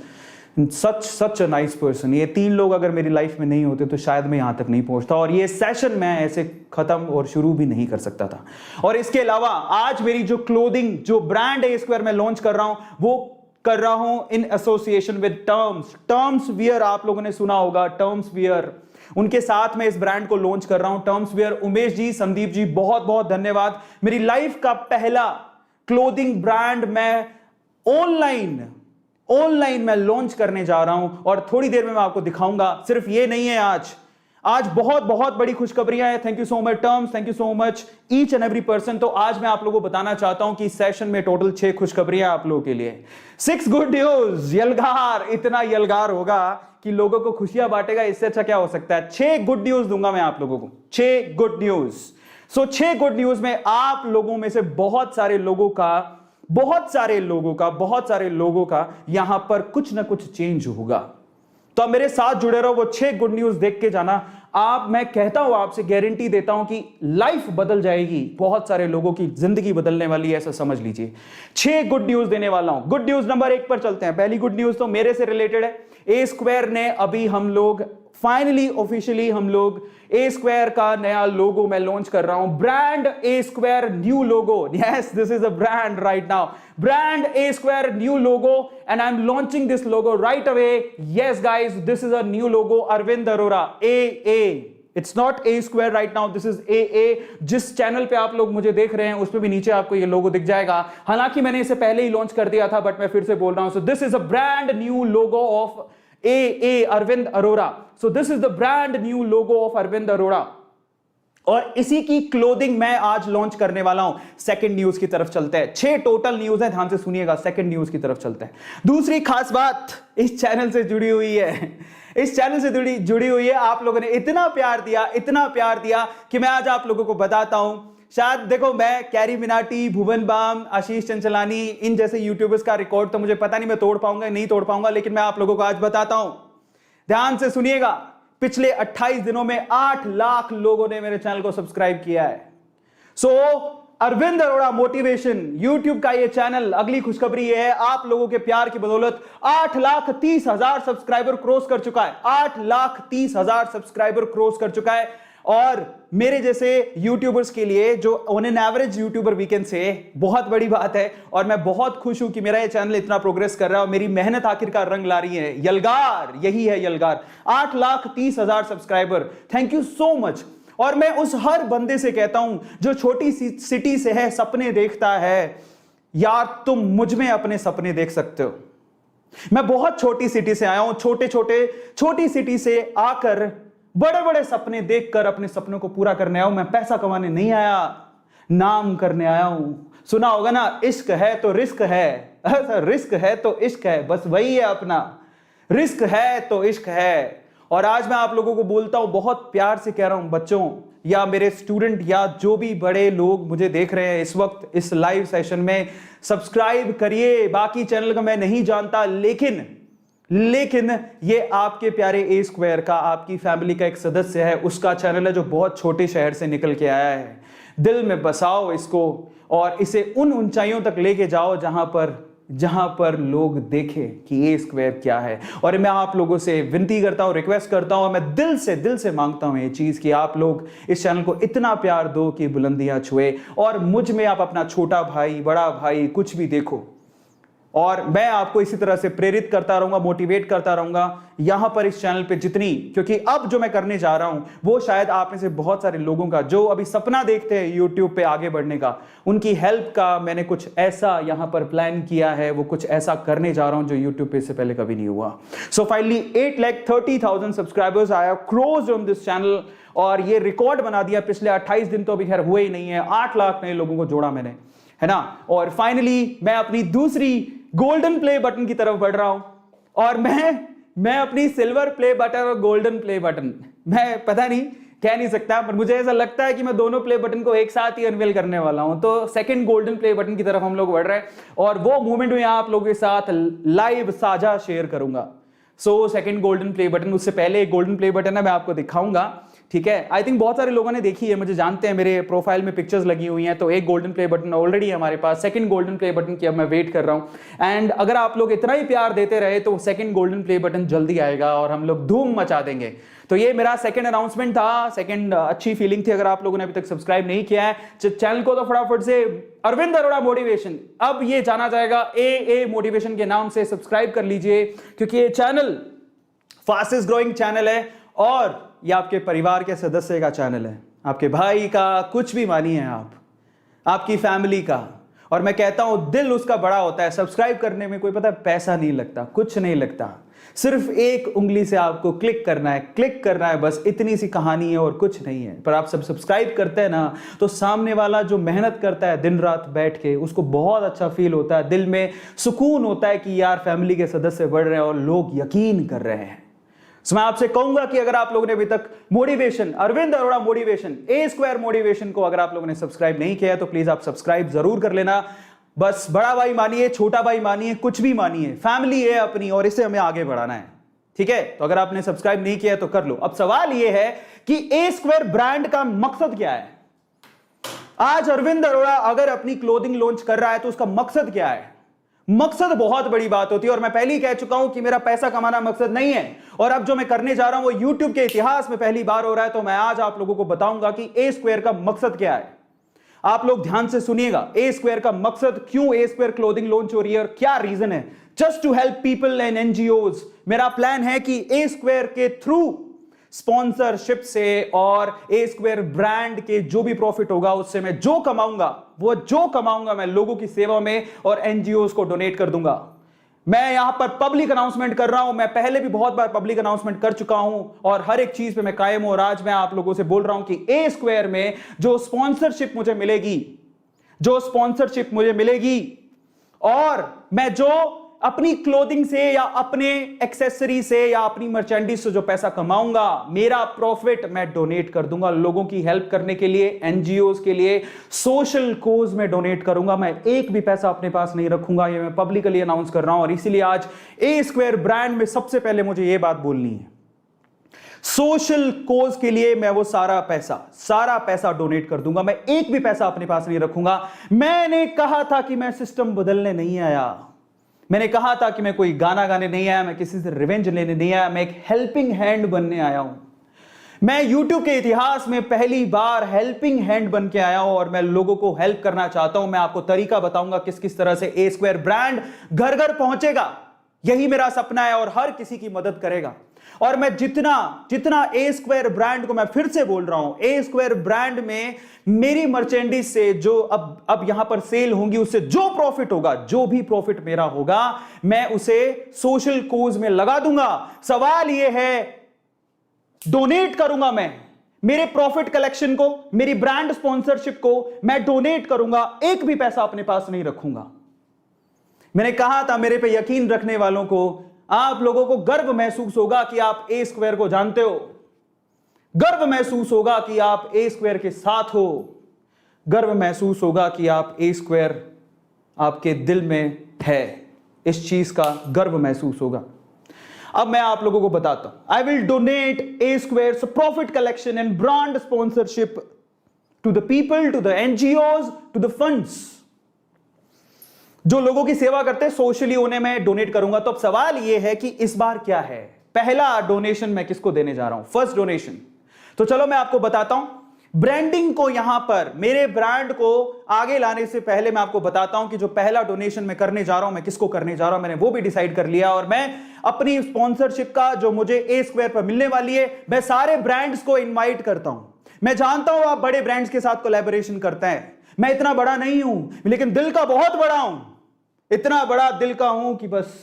Such a nice person. ये तीन लोग अगर मेरी लाइफ में नहीं होते तो शायद मैं यहाँ तक नहीं पहुँचता, और ये सेशन मैं ऐसे खत्म और शुरू भी नहीं कर सकता था। और इसके अलावा आज मेरी जो क्लोथिंग, जो ब्रांड ए स्क्वायर मैं लॉन्च कर रहा हूँ, वो कर रहा हूँ in association with terms wear. आप लोगों ने सुना होगा टर्म्स वियर, उनके साथ मैं इस ब्रांड को लॉन्च कर रहा हूं। टर्म्स वियर, उमेश जी, संदीप जी, बहुत बहुत धन्यवाद। मेरी लाइफ का पहला क्लोथिंग ब्रांड मैं ऑनलाइन मैं लॉन्च करने जा रहा हूं, और थोड़ी देर में मैं आपको दिखाऊंगा। सिर्फ ये नहीं है, आज बहुत बहुत बड़ी खुशखबरियां हैं। Thank you so much terms, thank you so much each and every person. तो आज मैं आप लोगों को बताना चाहता हूं कि इस सेशन में टोटल 6 खुशखबरियां आप लोगों के लिए। 6 गुड न्यूज। यलगार, इतना यलगार होगा कि लोगों को खुशियां बांटेगा, इससे अच्छा क्या हो सकता है। 6 गुड न्यूज दूंगा मैं आप लोगों को, 6 गुड न्यूज। सो 6 गुड न्यूज में आप लोगों में से बहुत सारे लोगों का यहां पर कुछ ना कुछ चेंज होगा। तो आप मेरे साथ जुड़े रहो, वो 6 गुड न्यूज देख के जाना। मैं कहता हूं, आपसे गारंटी देता हूं कि लाइफ बदल जाएगी, बहुत सारे लोगों की जिंदगी बदलने वाली है, ऐसा समझ लीजिए। 6 गुड न्यूज देने वाला हूं। गुड न्यूज नंबर 1 पर चलते हैं। पहली गुड न्यूज तो मेरे से रिलेटेड है। ए स्क्वायर ने अभी हम लोग फाइनली ऑफिशियली हम लोग ए स्क्वायर का नया लोगो मैं लॉन्च कर रहा हूं। Brand A square new logo. Yes, this is a brand right now. Brand A square new logo, and I am launching this logo right away. Yes guys, this is a new logo, Arvind Arora A. It's not A square right now, this is A. जिस channel पे आप लोग मुझे देख रहे हैं उस पे भी नीचे आपको ये लोगो दिख जाएगा। हालांकि मैंने इसे पहले ही लॉन्च कर दिया था, बट मैं फिर से बोल रहा हूं। So this is a brand new logo of A Arvind Arora. So this is the brand new logo of Arvind Arora, और इसी की क्लोथिंग मैं आज लॉन्च करने वाला हूं। सेकंड न्यूज की तरफ चलते हैं। 6 टोटल न्यूज है, ध्यान से सुनिएगा। सेकंड न्यूज की तरफ चलते हैं। दूसरी खास बात इस चैनल से जुड़ी हुई है, इस चैनल से जुड़ी हुई है। आप लोगों ने इतना प्यार दिया कि मैं आज आप लोगों को बताता हूं शायद देखो, मैं कैरी मिनाटी, भुवन बाम, आशीष चंचलानी, इन जैसे यूट्यूबर्स का रिकॉर्ड तो मुझे पता नहीं मैं तोड़ पाऊंगा नहीं तोड़ पाऊंगा, लेकिन मैं आप लोगों को आज बताता हूं। ध्यान से सुनिएगा, पिछले 28 दिनों में 8 लाख लोगों ने मेरे चैनल को सब्सक्राइब किया है। सो अरविंद अरोड़ा मोटिवेशन यूट्यूब का ये चैनल, अगली खुशखबरी ये है, आप लोगों के प्यार की बदौलत 8,30,000 सब्सक्राइबर क्रॉस कर चुका है। 8,30,000 सब्सक्राइबर क्रॉस कर चुका है। और मेरे जैसे यूट्यूबर्स के लिए, जो on an average YouTuber weekend से, बहुत बड़ी बात है। और मैं बहुत खुश हूं कि मेरा ये चैनल इतना प्रोग्रेस कर रहा है और मेरी मेहनत आखिरकार रंग ला रही है। यलगार, यही है यलगार। 8,30,000 subscriber, thank you so much. और मैं उस हर बंदे से कहता हूं जो छोटी सी सिटी से है, सपने देखता है, यार तुम मुझ में अपने सपने देख सकते हो। मैं बहुत छोटी सिटी से आया हूं, छोटी सिटी से आकर बड़े बड़े सपने देखकर अपने सपनों को पूरा करने आया हूं। मैं पैसा कमाने नहीं आया, नाम करने आया हूं। सुना होगा ना, इश्क है तो रिस्क है, रिस्क है तो इश्क है, बस वही है अपना। रिस्क है तो इश्क है। और आज मैं आप लोगों को बोलता हूं, बहुत प्यार से कह रहा हूं, बच्चों या मेरे स्टूडेंट या जो भी बड़े लोग मुझे देख रहे हैं इस वक्त इस लाइव सेशन में, सब्सक्राइब करिए। बाकी चैनल का मैं नहीं जानता, लेकिन ये आपके प्यारे ए स्क्वायर का, आपकी फैमिली का एक सदस्य है, उसका चैनल है जो बहुत छोटे शहर से निकल के आया है। दिल में बसाओ इसको और इसे उन ऊंचाइयों तक लेके जाओ जहां पर लोग देखें कि ए स्क्वायर क्या है। और मैं आप लोगों से विनती करता हूं, रिक्वेस्ट करता हूं, मैं दिल से मांगता हूं ये चीज कि आप लोग इस चैनल को इतना प्यार दो कि बुलंदियां छुए और मुझ में आप अपना छोटा भाई, बड़ा भाई, कुछ भी देखो। और मैं आपको इसी तरह से प्रेरित करता रहूंगा, मोटिवेट करता रहूंगा यहां पर इस चैनल पे जितनी, क्योंकि अब जो मैं करने जा रहा हूं वो शायद आप में से बहुत सारे लोगों का जो अभी सपना देखते हैं यूट्यूब पे आगे बढ़ने का, उनकी हेल्प का मैंने कुछ ऐसा यहां पर प्लान किया है, वो कुछ ऐसा करने जा रहा हूं जो यूट्यूब पे इससे पहले कभी नहीं हुआ। सो फाइनली 8,30,000 सब्सक्राइबर्स आया क्लोज ऑन दिस चैनल और ये रिकॉर्ड बना दिया। पिछले 28 दिन तो अभी खैर हुए ही नहीं है, 8 लाख नए लोगों को जोड़ा मैंने, है ना। और फाइनली मैं अपनी दूसरी गोल्डन प्ले बटन की तरफ बढ़ रहा हूं और मैं अपनी सिल्वर प्ले बटन और गोल्डन प्ले बटन, मैं पता नहीं कह नहीं सकता, पर मुझे ऐसा लगता है कि मैं दोनों प्ले बटन को एक साथ ही अनवील करने वाला हूं। तो सेकंड गोल्डन प्ले बटन की तरफ हम लोग बढ़ रहे हैं और वो मूवमेंट में आप लोगों के साथ लाइव साझा शेयर करूंगा। So second golden play button, उससे पहले एक गोल्डन प्ले बटन है, मैं आपको दिखाऊंगा, ठीक है। आई थिंक बहुत सारे लोगों ने देखी है, मुझे जानते हैं, मेरे प्रोफाइल में पिक्चर्स लगी हुई हैं। तो एक गोल्डन प्ले बटन ऑलरेडी है हमारे पास, सेकंड गोल्डन प्ले बटन की अब मैं वेट कर रहा हूं। एंड अगर आप लोग इतना ही प्यार देते रहे तो सेकंड गोल्डन प्ले बटन जल्दी आएगा और हम लोग धूम मचा देंगे। तो ये मेरा सेकंड अनाउंसमेंट था, सेकंड अच्छी फीलिंग थी। अगर आप लोगों ने अभी तक सब्सक्राइब नहीं किया है चैनल को तो फटाफट से अरविंद अरोड़ा मोटिवेशन, अब ये जाना जाएगा ए मोटिवेशन के नाम से, सब्सक्राइब कर लीजिए क्योंकि ये चैनल फास्टेस्ट ग्रोइंग चैनल है और ये आपके परिवार के सदस्य का चैनल है, आपके भाई का, कुछ भी मानिए आप, आपकी फैमिली का। और मैं कहता हूं दिल उसका बड़ा होता है। सब्सक्राइब करने में कोई पता है पैसा नहीं लगता, कुछ नहीं लगता, सिर्फ एक उंगली से आपको क्लिक करना है, बस इतनी सी कहानी है और कुछ नहीं है। पर आप सब सब्सक्राइब करते हैं ना, तो सामने वाला जो मेहनत करता है दिन रात बैठ के, उसको बहुत अच्छा फील होता है, दिल में सुकून होता है कि यार फैमिली के सदस्य बढ़ रहे हैं और लोग यकीन कर रहे हैं। So, मैं आपसे कहूंगा कि अगर आप लोगों ने अभी तक मोटिवेशन, अरविंद अरोड़ा मोटिवेशन, ए स्क्वायर मोटिवेशन को अगर आप लोगों ने सब्सक्राइब नहीं किया है तो प्लीज आप सब्सक्राइब जरूर कर लेना। बस बड़ा भाई मानिए, छोटा भाई मानिए, कुछ भी मानिए, फैमिली है अपनी और इसे हमें आगे बढ़ाना है, ठीक है। तो अगर आपने सब्सक्राइब नहीं किया है तो कर लो। अब सवाल यह है कि ए स्क्वायर ब्रांड का मकसद क्या है। आज अरविंद अरोड़ा अगर अपनी क्लोथिंग लॉन्च कर रहा है तो उसका मकसद क्या है। मकसद बहुत बड़ी बात होती है और मैं पहले ही कह चुका हूं कि मेरा पैसा कमाना मकसद नहीं है। और अब जो मैं करने जा रहा हूं वो YouTube के इतिहास में पहली बार हो रहा है, तो मैं आज आप लोगों को बताऊंगा कि ए स्क्वायर का मकसद क्या है। आप लोग ध्यान से सुनिएगा, ए स्क्वायर का मकसद, क्यों ए स्क्वायर क्लोथिंग लॉन्च हो रही है और क्या रीजन है। Just to help people and NGOs। मेरा प्लान है कि ए स्क्वायर के थ्रू स्पॉन्सरशिप से और ए स्क्वायर ब्रांड के जो भी प्रॉफिट होगा उससे मैं जो कमाऊंगा मैं लोगों की सेवा में और NGOs को डोनेट कर दूंगा। मैं यहां पर पब्लिक अनाउंसमेंट कर रहा हूं, मैं पहले भी बहुत बार पब्लिक अनाउंसमेंट कर चुका हूं और हर एक चीज पे मैं कायम हूं। और आज मैं आप लोगों से बोल रहा हूं कि ए स्क्वायर में जो स्पॉन्सरशिप मुझे मिलेगी और मैं जो अपनी क्लोथिंग से या अपने एक्सेसरी से या अपनी मर्चेंडीज से जो पैसा कमाऊंगा, मेरा प्रॉफिट मैं डोनेट कर दूंगा लोगों की हेल्प करने के लिए, एनजीओज के लिए, सोशल कोज में डोनेट करूंगा। मैं एक भी पैसा अपने पास नहीं रखूंगा, ये मैं पब्लिकली अनाउंस कर रहा हूं। और इसीलिए आज ए स्क्वायर ब्रांड में सबसे पहले मुझे ये बात बोलनी है, सोशल कोज के लिए मैं वो सारा पैसा डोनेट कर दूंगा। मैं एक भी पैसा अपने पास नहीं रखूंगा। मैंने कहा था कि मैं सिस्टम बदलने नहीं आया, मैंने कहा था कि मैं कोई गाना गाने नहीं आया, मैं किसी से रिवेंज लेने नहीं आया, मैं एक हेल्पिंग हैंड बनने आया हूं। मैं YouTube के इतिहास में पहली बार हेल्पिंग हैंड बन के आया हूं और मैं लोगों को हेल्प करना चाहता हूं। मैं आपको तरीका बताऊंगा किस किस तरह से ए स्क्वायर ब्रांड घर घर पहुंचेगा। यही मेरा सपना है और हर किसी की मदद करेगा। और मैं जितना ए स्क्वायर ब्रांड को, मैं फिर से बोल रहा हूं, ए स्क्वायर ब्रांड में मेरी मर्चेंडीज से जो अब यहां पर सेल होंगी, उससे जो प्रॉफिट होगा, जो भी प्रॉफिट मेरा होगा, मैं उसे सोशल कोज में लगा दूंगा। सवाल यह है, डोनेट करूंगा मैं मेरे प्रॉफिट कलेक्शन को, मेरी ब्रांड स्पॉन्सरशिप को मैं डोनेट करूंगा, एक भी पैसा अपने पास नहीं रखूंगा। मैंने कहा था, मेरे पे यकीन रखने वालों को, आप लोगों को गर्व महसूस होगा कि आप ए स्क्वायर को जानते हो, गर्व महसूस होगा कि आप ए स्क्वायर के साथ हो, गर्व महसूस होगा कि आप ए स्क्वायर आपके दिल में है, इस चीज का गर्व महसूस होगा। अब मैं आप लोगों को बताता हूं, I will donate A square profit collection and brand sponsorship to the people, to the NGOs, to the funds. जो लोगों की सेवा करते हैं सोशली, उन्हें मैं डोनेट करूंगा। तो अब सवाल यह है कि इस बार क्या है, पहला डोनेशन मैं किसको देने जा रहा हूं, फर्स्ट डोनेशन। तो चलो मैं आपको बताता हूं, ब्रांडिंग को यहां पर, मेरे ब्रांड को आगे लाने से पहले मैं आपको बताता हूं कि जो पहला डोनेशन मैं करने जा रहा हूं, मैं किसको करने जा रहा हूं, मैंने वो भी डिसाइड कर लिया। और मैं अपनी स्पॉन्सरशिप का जो मुझे ए स्क्वायर पर मिलने वाली है, मैं सारे ब्रांड्स को इन्वाइट करता हूं। मैं जानता हूं आप बड़े ब्रांड्स के साथ कोलैबोरेशन करते हैं, मैं इतना बड़ा नहीं हूं, लेकिन दिल का बहुत बड़ा हूं। इतना बड़ा दिल का हूं कि बस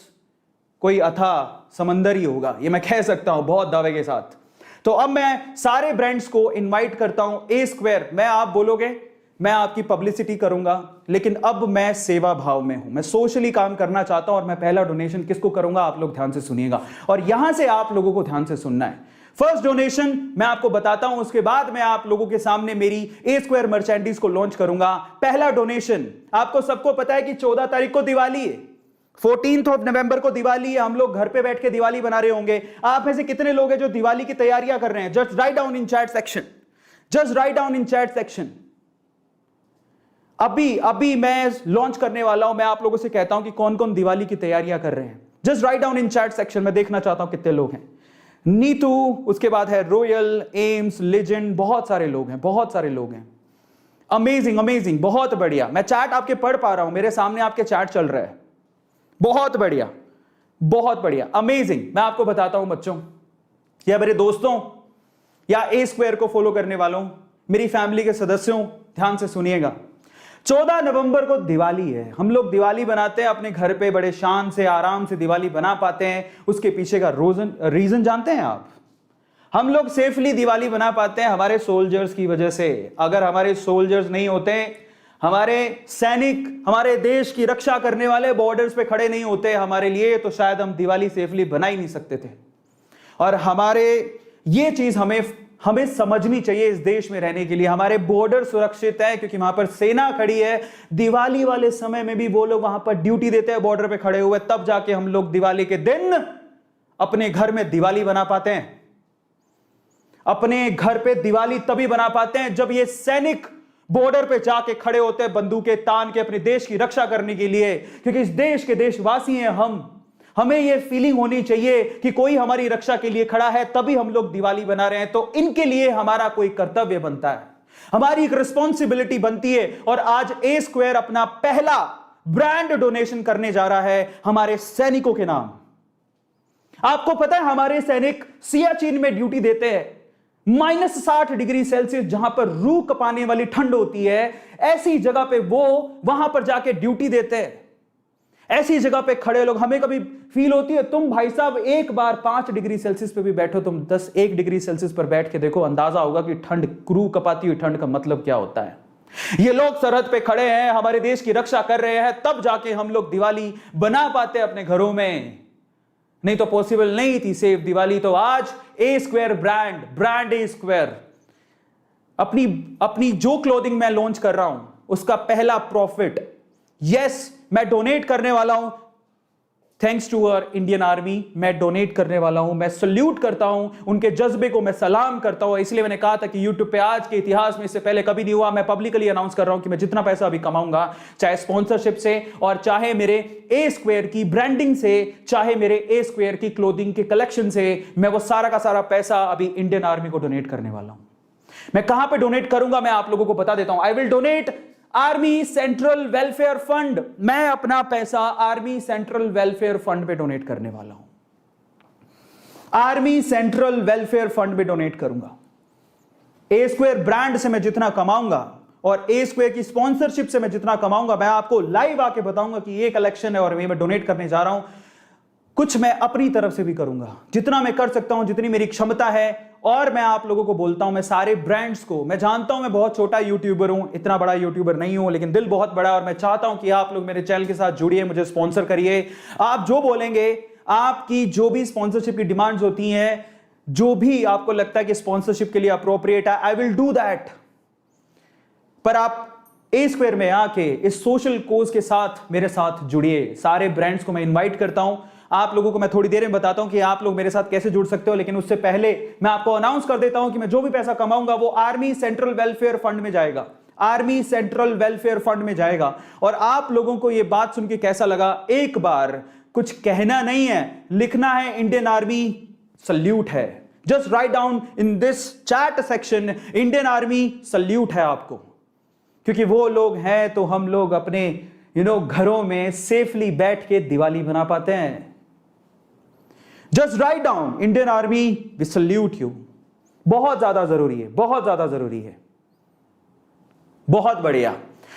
कोई अथाह समंदर ही होगा, ये मैं कह सकता हूं बहुत दावे के साथ। तो अब मैं सारे ब्रांड्स को इनवाइट करता हूं ए स्क्वायर। मैं, आप बोलोगे मैं आपकी पब्लिसिटी करूंगा, लेकिन अब मैं सेवा भाव में हूं, मैं सोशली काम करना चाहता हूं। और मैं पहला डोनेशन किसको करूंगा, आप लोग ध्यान से सुनिएगा और यहां से आप लोगों को ध्यान से सुनना है। फर्स्ट डोनेशन मैं आपको बताता हूं, उसके बाद मैं आप लोगों के सामने मेरी ए स्क्वायर मर्चेंडीज को लॉन्च करूंगा। पहला डोनेशन, आपको सबको पता है कि 14 तारीख को दिवाली है, 14 नवंबर को दिवाली है। हम लोग घर पे बैठ के दिवाली बना रहे होंगे। आप में से कितने लोग हैं जो दिवाली की तैयारियां कर रहे हैं? Just write down in chat section, just write down in chat section. अभी मैं लॉन्च करने वाला हूं, मैं आप लोगों से कहता हूं कि कौन कौन दिवाली की तैयारियां कर रहे हैं। Just write down in chat section, मैं देखना चाहता हूं कितने लोग हैं। नीतू, उसके बाद है रॉयल, एम्स, लेजेंड, बहुत सारे लोग हैं, बहुत सारे लोग हैं। अमेजिंग अमेजिंग, बहुत बढ़िया। मैं चैट आपके पढ़ पा रहा हूं, मेरे सामने आपके चैट चल रहा है, बहुत बढ़िया, बहुत बढ़िया, अमेजिंग। मैं आपको बताता हूं बच्चों या मेरे दोस्तों या ए स्क्वायर को फॉलो करने वालों, मेरी फैमिली के सदस्यों, ध्यान से सुनिएगा। 14 नवंबर को दिवाली है। हम लोग दिवाली बनाते हैं अपने घर पे, बड़े शान से आराम से दिवाली बना पाते हैं। उसके पीछे का रीजन जानते हैं आप? हम लोग सेफली दिवाली बना पाते हैं हमारे सोल्जर्स की वजह से। अगर हमारे सोल्जर्स नहीं होते, हमारे सैनिक, हमारे देश की रक्षा करने वाले बॉर्डर्स पे खड़े नहीं होते हमारे लिए, तो शायद हम दिवाली सेफली बना ही नहीं सकते थे। और हमारे ये चीज हमें समझनी चाहिए इस देश में रहने के लिए। हमारे बॉर्डर सुरक्षित है क्योंकि वहां पर सेना खड़ी है। दिवाली वाले समय में भी वो लोग वहां पर ड्यूटी देते हैं बॉर्डर पे खड़े हुए, तब जाके हम लोग दिवाली के दिन अपने घर में दिवाली बना पाते हैं। अपने घर पे दिवाली तभी बना पाते हैं जब ये सैनिक बॉर्डर पे जाके खड़े होते हैं बंदूकें तान के अपने देश की रक्षा करने के लिए, क्योंकि इस देश के देशवासी हैं हम। हमें यह फीलिंग होनी चाहिए कि कोई हमारी रक्षा के लिए खड़ा है, तभी हम लोग दिवाली बना रहे हैं। तो इनके लिए हमारा कोई कर्तव्य बनता है, हमारी एक रिस्पॉन्सिबिलिटी बनती है। और आज ए स्क्वायर अपना पहला ब्रांड डोनेशन करने जा रहा है हमारे सैनिकों के नाम। आपको पता है हमारे सैनिक सियाचिन में ड्यूटी देते हैं, -60 डिग्री सेल्सियस जहां पर रूह कपाने वाली ठंड होती है, ऐसी जगह पे वो वहां पर जाके ड्यूटी देते हैं। ऐसी जगह पे खड़े लोग, हमें कभी फील होती है, तुम भाई साहब एक बार 5 डिग्री सेल्सियस पे भी बैठो, तुम 1 डिग्री सेल्सियस पर बैठ के देखो, अंदाजा होगा कि ठंड, क्रू कपाती हुई ठंड का मतलब क्या होता है। ये लोग सरहद पे खड़े हैं, हमारे देश की रक्षा कर रहे हैं, तब जाके हम लोग दिवाली बना पाते अपने घरों में, नहीं तो पॉसिबल नहीं थी सेफ दिवाली। तो आज ए स्क्वायर ब्रांड ए स्क्वायर अपनी जो क्लोथिंग मैं लॉन्च कर रहा हूं उसका पहला प्रॉफिट, यस, मैं डोनेट करने वाला हूं। Thanks to our Indian army, मैं डोनेट करने वाला हूं। मैं सल्यूट करता हूं, उनके जज्बे को मैं सलाम करता हूं। इसलिए मैंने कहा था कि यूट्यूब पे आज के इतिहास में इससे पहले कभी नहीं हुआ। मैं पब्लिकली अनाउंस कर रहा हूं कि मैं जितना पैसा अभी कमाऊंगा, चाहे स्पॉन्सरशिप से और चाहे मेरे ए स्क्वायर की ब्रांडिंग से, चाहे मेरे ए स्क्वायर की क्लोथिंग के कलेक्शन से, मैं वो सारा का सारा पैसा अभी इंडियन आर्मी को डोनेट करने वाला हूं। मैं कहां पे डोनेट करूंगा मैं आप लोगों को बता देता हूं। I will donate army central welfare fund. मैं अपना पैसा आर्मी सेंट्रल वेलफेयर फंड पे डोनेट करने वाला हूं। आर्मी सेंट्रल वेलफेयर फंड पे डोनेट करूंगा। ए स्क्वायर ब्रांड से मैं जितना कमाऊंगा और ए स्क्वायर की स्पॉन्सरशिप से मैं जितना कमाऊंगा, मैं आपको लाइव आके बताऊंगा कि ये कलेक्शन है और मैं डोनेट करने जा रहा हूं। कुछ मैं अपनी तरफ से भी करूंगा, जितना मैं कर सकता हूं, जितनी मेरी क्षमता है। और मैं आप लोगों को बोलता हूं, मैं सारे ब्रांड्स को, मैं जानता हूं मैं बहुत छोटा यूट्यूबर हूं, इतना बड़ा यूट्यूबर नहीं हूं, लेकिन दिल बहुत बड़ा है और मैं चाहता हूं कि आप लोग मेरे चैनल के साथ जुड़िए, मुझे स्पॉन्सर करिए। आप जो बोलेंगे, आपकी जो भी स्पॉन्सरशिप की डिमांड्स होती हैं, जो भी आपको लगता है कि स्पॉन्सरशिप के लिए अप्रोप्रिएट है, आई विल डू दैट। पर आप ए स्क्वायर में आके इस सोशल कोज के साथ मेरे साथ जुड़िए। सारे ब्रांड्स को मैं इनवाइट करता हूं। आप लोगों को मैं थोड़ी देर में बताता हूं कि आप लोग मेरे साथ कैसे जुड़ सकते हो, लेकिन उससे पहले मैं आपको अनाउंस कर देता हूं कि मैं जो भी पैसा कमाऊंगा वो आर्मी सेंट्रल वेलफेयर फंड में जाएगा। आर्मी सेंट्रल वेलफेयर फंड में जाएगा। और आप लोगों को यह बात सुन के कैसा लगा, एक बार कुछ कहना नहीं है, लिखना है इंडियन आर्मी सल्यूट है। Just write down in this chat section, Indian army salute है आपको, क्योंकि वो लोग हैं तो हम लोग अपने घरों में सेफली बैठ के दिवाली बना पाते हैं। Just write down Indian army we salute you. बहुत ज्यादा जरूरी है, बहुत ज्यादा जरूरी है। बहुत बढ़िया।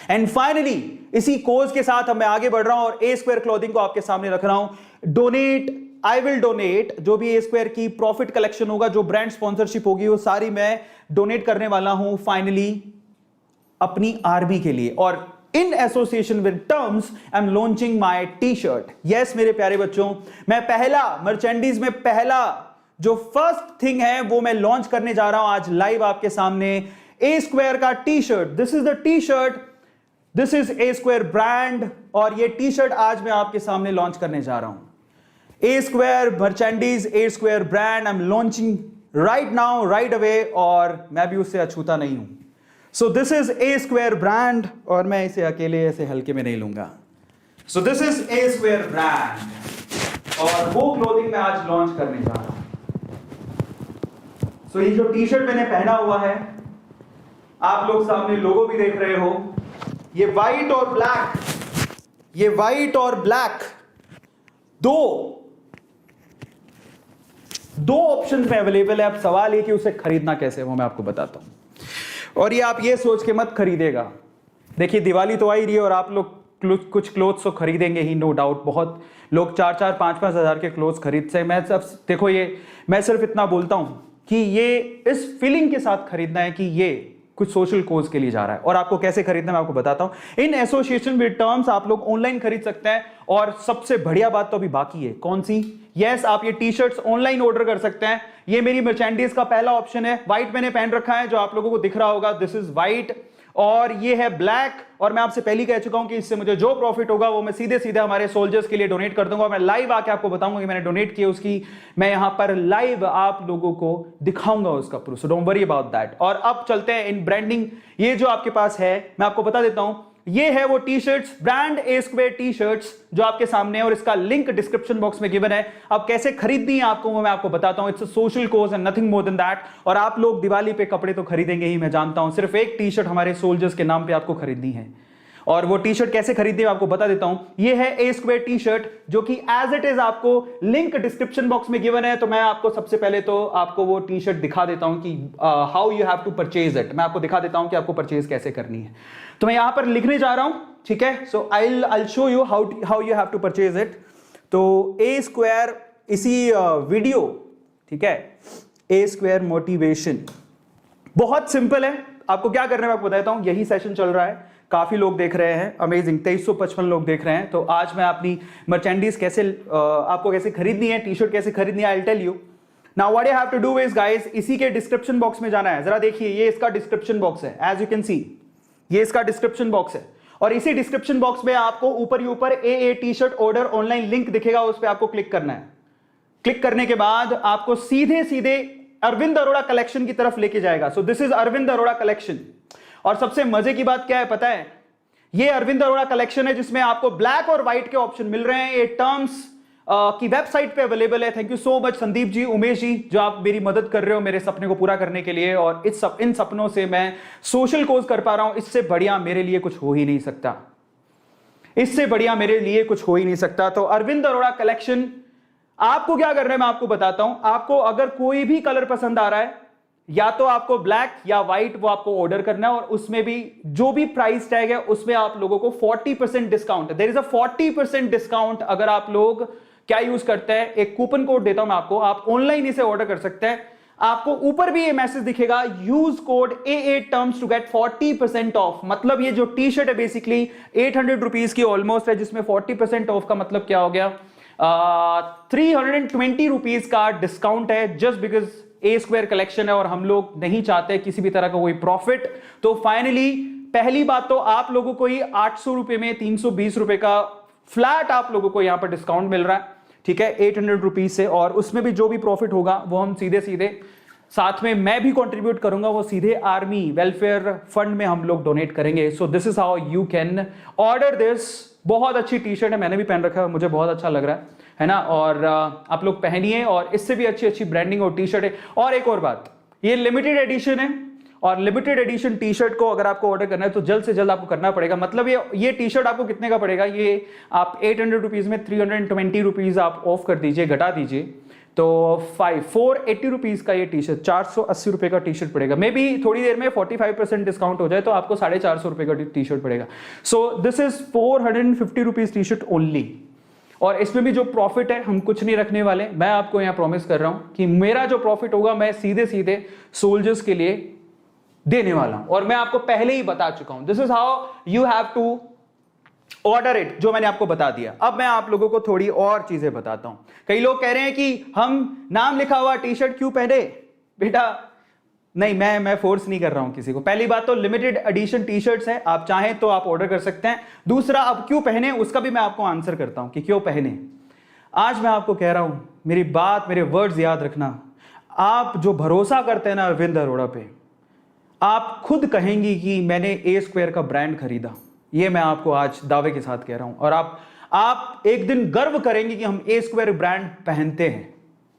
एंड फाइनली इसी कोज के साथ मैं आगे बढ़ रहा हूं और ए स्क्वायर क्लोथिंग को आपके सामने रख रहा हूं। डोनेट, आई विल डोनेट, जो भी ए स्क्वायर की प्रॉफिट कलेक्शन होगा, जो ब्रांड स्पॉन्सरशिप होगी, वो सारी मैं डोनेट करने वाला हूं फाइनली अपनी आर्मी के लिए। और in association with terms I am launching my T shirt. Yes मेरे प्यारे बच्चों, मैं पहला मर्चेंडीज में पहला जो फर्स्ट थिंग है वो मैं लॉन्च करने जा रहा हूं आज लाइव आपके सामने। ए स्क्वायर का T shirt, this is the T shirt, this is A square brand, और ये टी शर्ट आज मैं आपके सामने लॉन्च करने जा रहा हूं। A square merchandise, A square brand I am launching right now, right away, और मैं भी उससे अछूता नहीं हूं। So this is A square brand, और मैं इसे अकेले ऐसे हल्के में नहीं लूंगा। So this is A square brand, और वो क्लोथिंग मैं आज लॉन्च करने जा रहा हूं। सो ये जो टी शर्ट मैंने पहना हुआ है, आप लोग सामने लोगो भी देख रहे हो, ये व्हाइट और ब्लैक, ये व्हाइट और ब्लैक दो ऑप्शन में अवेलेबल है। अब सवाल है कि उसे खरीदना कैसे, वो मैं आपको बताता हूं। और ये आप ये सोच के मत खरीदेगा, देखिए दिवाली तो आ ही रही है और आप लोग कुछ क्लोथ्स तो खरीदेंगे ही, नो डाउट। बहुत लोग 4-4, 5-5 हजार के क्लोथ्स खरीदते हैं। मैं सब देखो, ये मैं सिर्फ इतना बोलता हूं कि ये इस फीलिंग के साथ खरीदना है कि ये कुछ सोशल कोज के लिए जा रहा है। और आपको कैसे खरीदना है मैं आपको बताता हूं। इन एसोसिएशन विद टर्म्स आप लोग ऑनलाइन खरीद सकते हैं, और सबसे बढ़िया बात तो अभी बाकी है। कौन सी? यस, आप ये टी शर्ट्स ऑनलाइन ऑर्डर कर सकते हैं। ये मेरी मर्चेंडीज का पहला ऑप्शन है। व्हाइट मैंने पहन रखा है, जो आप लोगों को दिख रहा होगा, दिस इज व्हाइट, और ये है ब्लैक। और मैं आपसे पहले कह चुका हूं कि इससे मुझे जो प्रॉफिट होगा वो मैं सीधे सीधे हमारे सोल्जर्स के लिए डोनेट कर दूंगा। मैं लाइव आके आपको बताऊंगा कि मैंने डोनेट किया, उसकी मैं यहां पर लाइव आप लोगों को दिखाऊंगा उसका proof. So don't worry about that. और अब चलते हैं इन ब्रांडिंग। ये जो आपके पास है मैं आपको बता देता हूं, ये है वो T shirts, brand A square T shirts जो आपके सामने है, और इसका लिंक डिस्क्रिप्शन बॉक्स में गिवन है। अब कैसे खरीदनी है आपको वो मैं आपको बताता हूं। It's a social cause and nothing more than that. और आप लोग दिवाली पे कपड़े तो खरीदेंगे ही, मैं जानता हूं। सिर्फ एक टी शर्ट हमारे सोल्जर्स के नाम पे आपको खरीदनी है, और वो टी शर्ट कैसे खरीदनी है आपको बता देता हूं। ये है ए स्क्वायर टी शर्ट, जो कि एज इट इज आपको लिंक डिस्क्रिप्शन बॉक्स में गिवन है। तो मैं आपको सबसे पहले तो आपको वो टी शर्ट दिखा देता हूं कि how you have to purchase it. मैं आपको दिखा देता हूं कि आपको परचेज कैसे करनी है। तो मैं यहां पर लिखने जा रहा हूं, ठीक है। So I show you how you have to purchase it. तो ए स्क्वायर, इसी वीडियो, ठीक है, ए स्क्वायर मोटिवेशन, बहुत सिंपल है। आपको क्या करना है मैं आपको बताता हूं। यही सेशन चल रहा है, काफी लोग देख रहे हैं, अमेजिंग 2355 लोग देख रहे हैं। तो आज मैं अपनी मर्चेंडीज कैसे आपको कैसे खरीदनी है, टी शर्ट कैसे खरीदनी है, I will tell you. Now what you have to do is guys, इसी के डिस्क्रिप्शन बॉक्स में जाना है। जरा देखिए, ये इसका डिस्क्रिप्शन बॉक्स है, एज यू कैन सी ये इसका डिस्क्रिप्शन बॉक्स है। और इसी डिस्क्रिप्शन बॉक्स में आपको ऊपर ही ऊपर A T shirt order online link दिखेगा, उस पर आपको क्लिक करना है। क्लिक करने के बाद आपको सीधे सीधे अरविंद अरोड़ा कलेक्शन की तरफ लेके जाएगा। So this is Arvind Arora collection. और सबसे मजे की बात क्या है पता है, ये अरविंद अरोड़ा कलेक्शन है जिसमें आपको ब्लैक और व्हाइट के ऑप्शन मिल रहे हैं। ये टर्म्स की वेबसाइट पे अवेलेबल है। Thank you so much Sandeep ji, Umesh ji, जो आप मेरी मदद कर रहे हो मेरे सपने को पूरा करने के लिए। और इन सपनों से मैं सोशल कोज कर पा रहा हूं। इससे बढ़िया मेरे लिए कुछ हो ही नहीं सकता, इससे बढ़िया मेरे लिए कुछ हो ही नहीं सकता। तो अरविंद अरोड़ा कलेक्शन, आपको क्या करना है मैं आपको बताता हूं। आपको अगर कोई भी कलर पसंद आ रहा है, या तो आपको ब्लैक या व्हाइट, वो आपको ऑर्डर करना है। और उसमें भी जो भी प्राइस टैग है उसमें आप लोगों को 40% डिस्काउंट है। देयर इज अ 40% डिस्काउंट अगर आप लोग क्या यूज करते हैं। एक कूपन कोड देता हूं मैं आपको, आप ऑनलाइन इसे ऑर्डर कर सकते हैं। आपको ऊपर भी ये मैसेज दिखेगा, use code AA terms to get 40% off. मतलब ये जो टी शर्ट है बेसिकली 800 रुपीज की ऑलमोस्ट है, जिसमें 40% ऑफ का मतलब क्या हो गया, 320 रुपीज का डिस्काउंट है, just because A square collection है और हम लोग नहीं चाहते किसी भी तरह का कोई प्रॉफिट। तो फाइनली पहली बात तो आप लोगों को ही 800 रुपए में 320 रुपए का फ्लैट आप लोगों को यहां पर डिस्काउंट मिल रहा है, ठीक है, 800 रुपीज से। और उसमें भी जो भी प्रॉफिट होगा वो हम सीधे सीधे, साथ में मैं भी कंट्रीब्यूट करूंगा, वो सीधे आर्मी वेलफेयर फंड में हम लोग डोनेट करेंगे। सो this is how you can order this. बहुत अच्छी टी शर्ट है, मैंने भी पहन रखा है, मुझे बहुत अच्छा लग रहा है ना। और आप लोग पहनिए, और इससे भी अच्छी अच्छी ब्रांडिंग और टी शर्ट है। और एक और बात, ये लिमिटेड एडिशन है, और लिमिटेड एडिशन टी शर्ट को अगर आपको ऑर्डर करना है तो जल्द से जल्द आपको करना पड़ेगा। मतलब ये टी शर्ट आपको कितने का पड़ेगा, ये आप 800 रुपीज में 320 रुपीज आप ऑफ कर दीजिए, घटा दीजिए, तो 480 रुपीज का ये टी शर्ट, 480 रुपए का टी शर्ट पड़ेगा। मे बी थोड़ी देर में 45% डिस्काउंट हो जाए तो आपको 450 रुपए का टी शर्ट पड़ेगा। सो this is 450 rupees T shirt only. और इसमें भी जो प्रॉफिट है हम कुछ नहीं रखने वाले। मैं आपको यहां प्रॉमिस कर रहा हूं कि मेरा जो प्रॉफिट होगा मैं सीधे सीधे सोल्जर्स के लिए देने वाला हूं। और मैं आपको पहले ही बता चुका हूं, this is how you have to order it, जो मैंने आपको बता दिया। अब मैं आप लोगों को थोड़ी और चीजें बताता हूं। कई लोग कह रहे हैं कि हम नाम लिखा हुआ टी शर्ट क्यों पहने। बेटा नहीं, मैं फोर्स नहीं कर रहा हूं किसी को। पहली बात तो लिमिटेड एडिशन टी शर्ट्स है, आप चाहें तो आप ऑर्डर कर सकते हैं। दूसरा, अब क्यों पहने उसका भी मैं आपको आंसर करता हूं कि क्यों पहने। आज मैं आपको कह रहा हूं, मेरी बात, मेरे वर्ड्स याद रखना। आप जो भरोसा करते हैं ना अरविंद अरोड़ा पे, आप खुद कहेंगी कि मैंने ए स्क्वायर का ब्रांड खरीदा। ये मैं आपको आज दावे के साथ कह रहा हूं। और आप एक दिन गर्व करेंगे कि हम ए स्क्वायर ब्रांड पहनते हैं।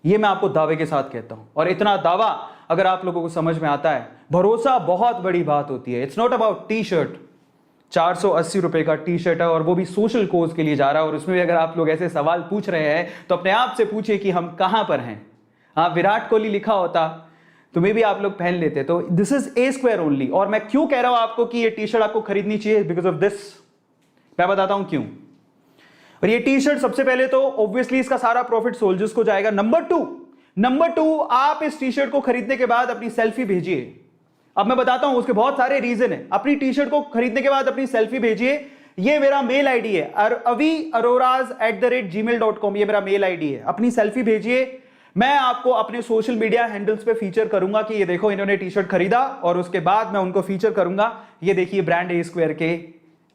ये मैं आपको दावे के साथ कहता हूं। और इतना दावा अगर आप लोगों को समझ में आता है, भरोसा बहुत बड़ी बात होती है। It's not about T shirt. 480 रुपए का टी शर्ट है, और वो भी सोशल कोज के लिए जा रहा है। और उसमें भी अगर आप लोग ऐसे सवाल पूछ रहे हैं तो अपने आप से पूछिए कि हम कहां पर हैं। हाँ, विराट कोहली लिखा होता तो मे भी आप लोग पहन लेते। तो this is A square only. और मैं क्यों कह रहा हूं आपको कि ये टी शर्ट आपको खरीदनी चाहिए, बिकॉज ऑफ दिस। मैं बताता हूं क्यों। और ये टी शर्ट सबसे पहले तो ऑब्वियसली इसका सारा प्रॉफिट सोल्जर्स को जाएगा। नंबर टू, आप इस टी शर्ट को खरीदने के बाद अपनी सेल्फी भेजिए। अब मैं बताता हूं उसके बहुत सारे रीजन है। अपनी टी शर्ट को खरीदने के बाद अपनी सेल्फी भेजिए। ये मेरा मेल आईडी है, aviaroras@gmail.com, ये मेरा मेल आईडी है। अपनी सेल्फी भेजिए। मैं आपको अपने social media handles pay feature करूंगा कि ये देखो इन्होंने टी शर्ट खरीदा। और उसके बाद मैं उनको फीचर करूंगा, ये देखिए ब्रांड ए स्क्वायर के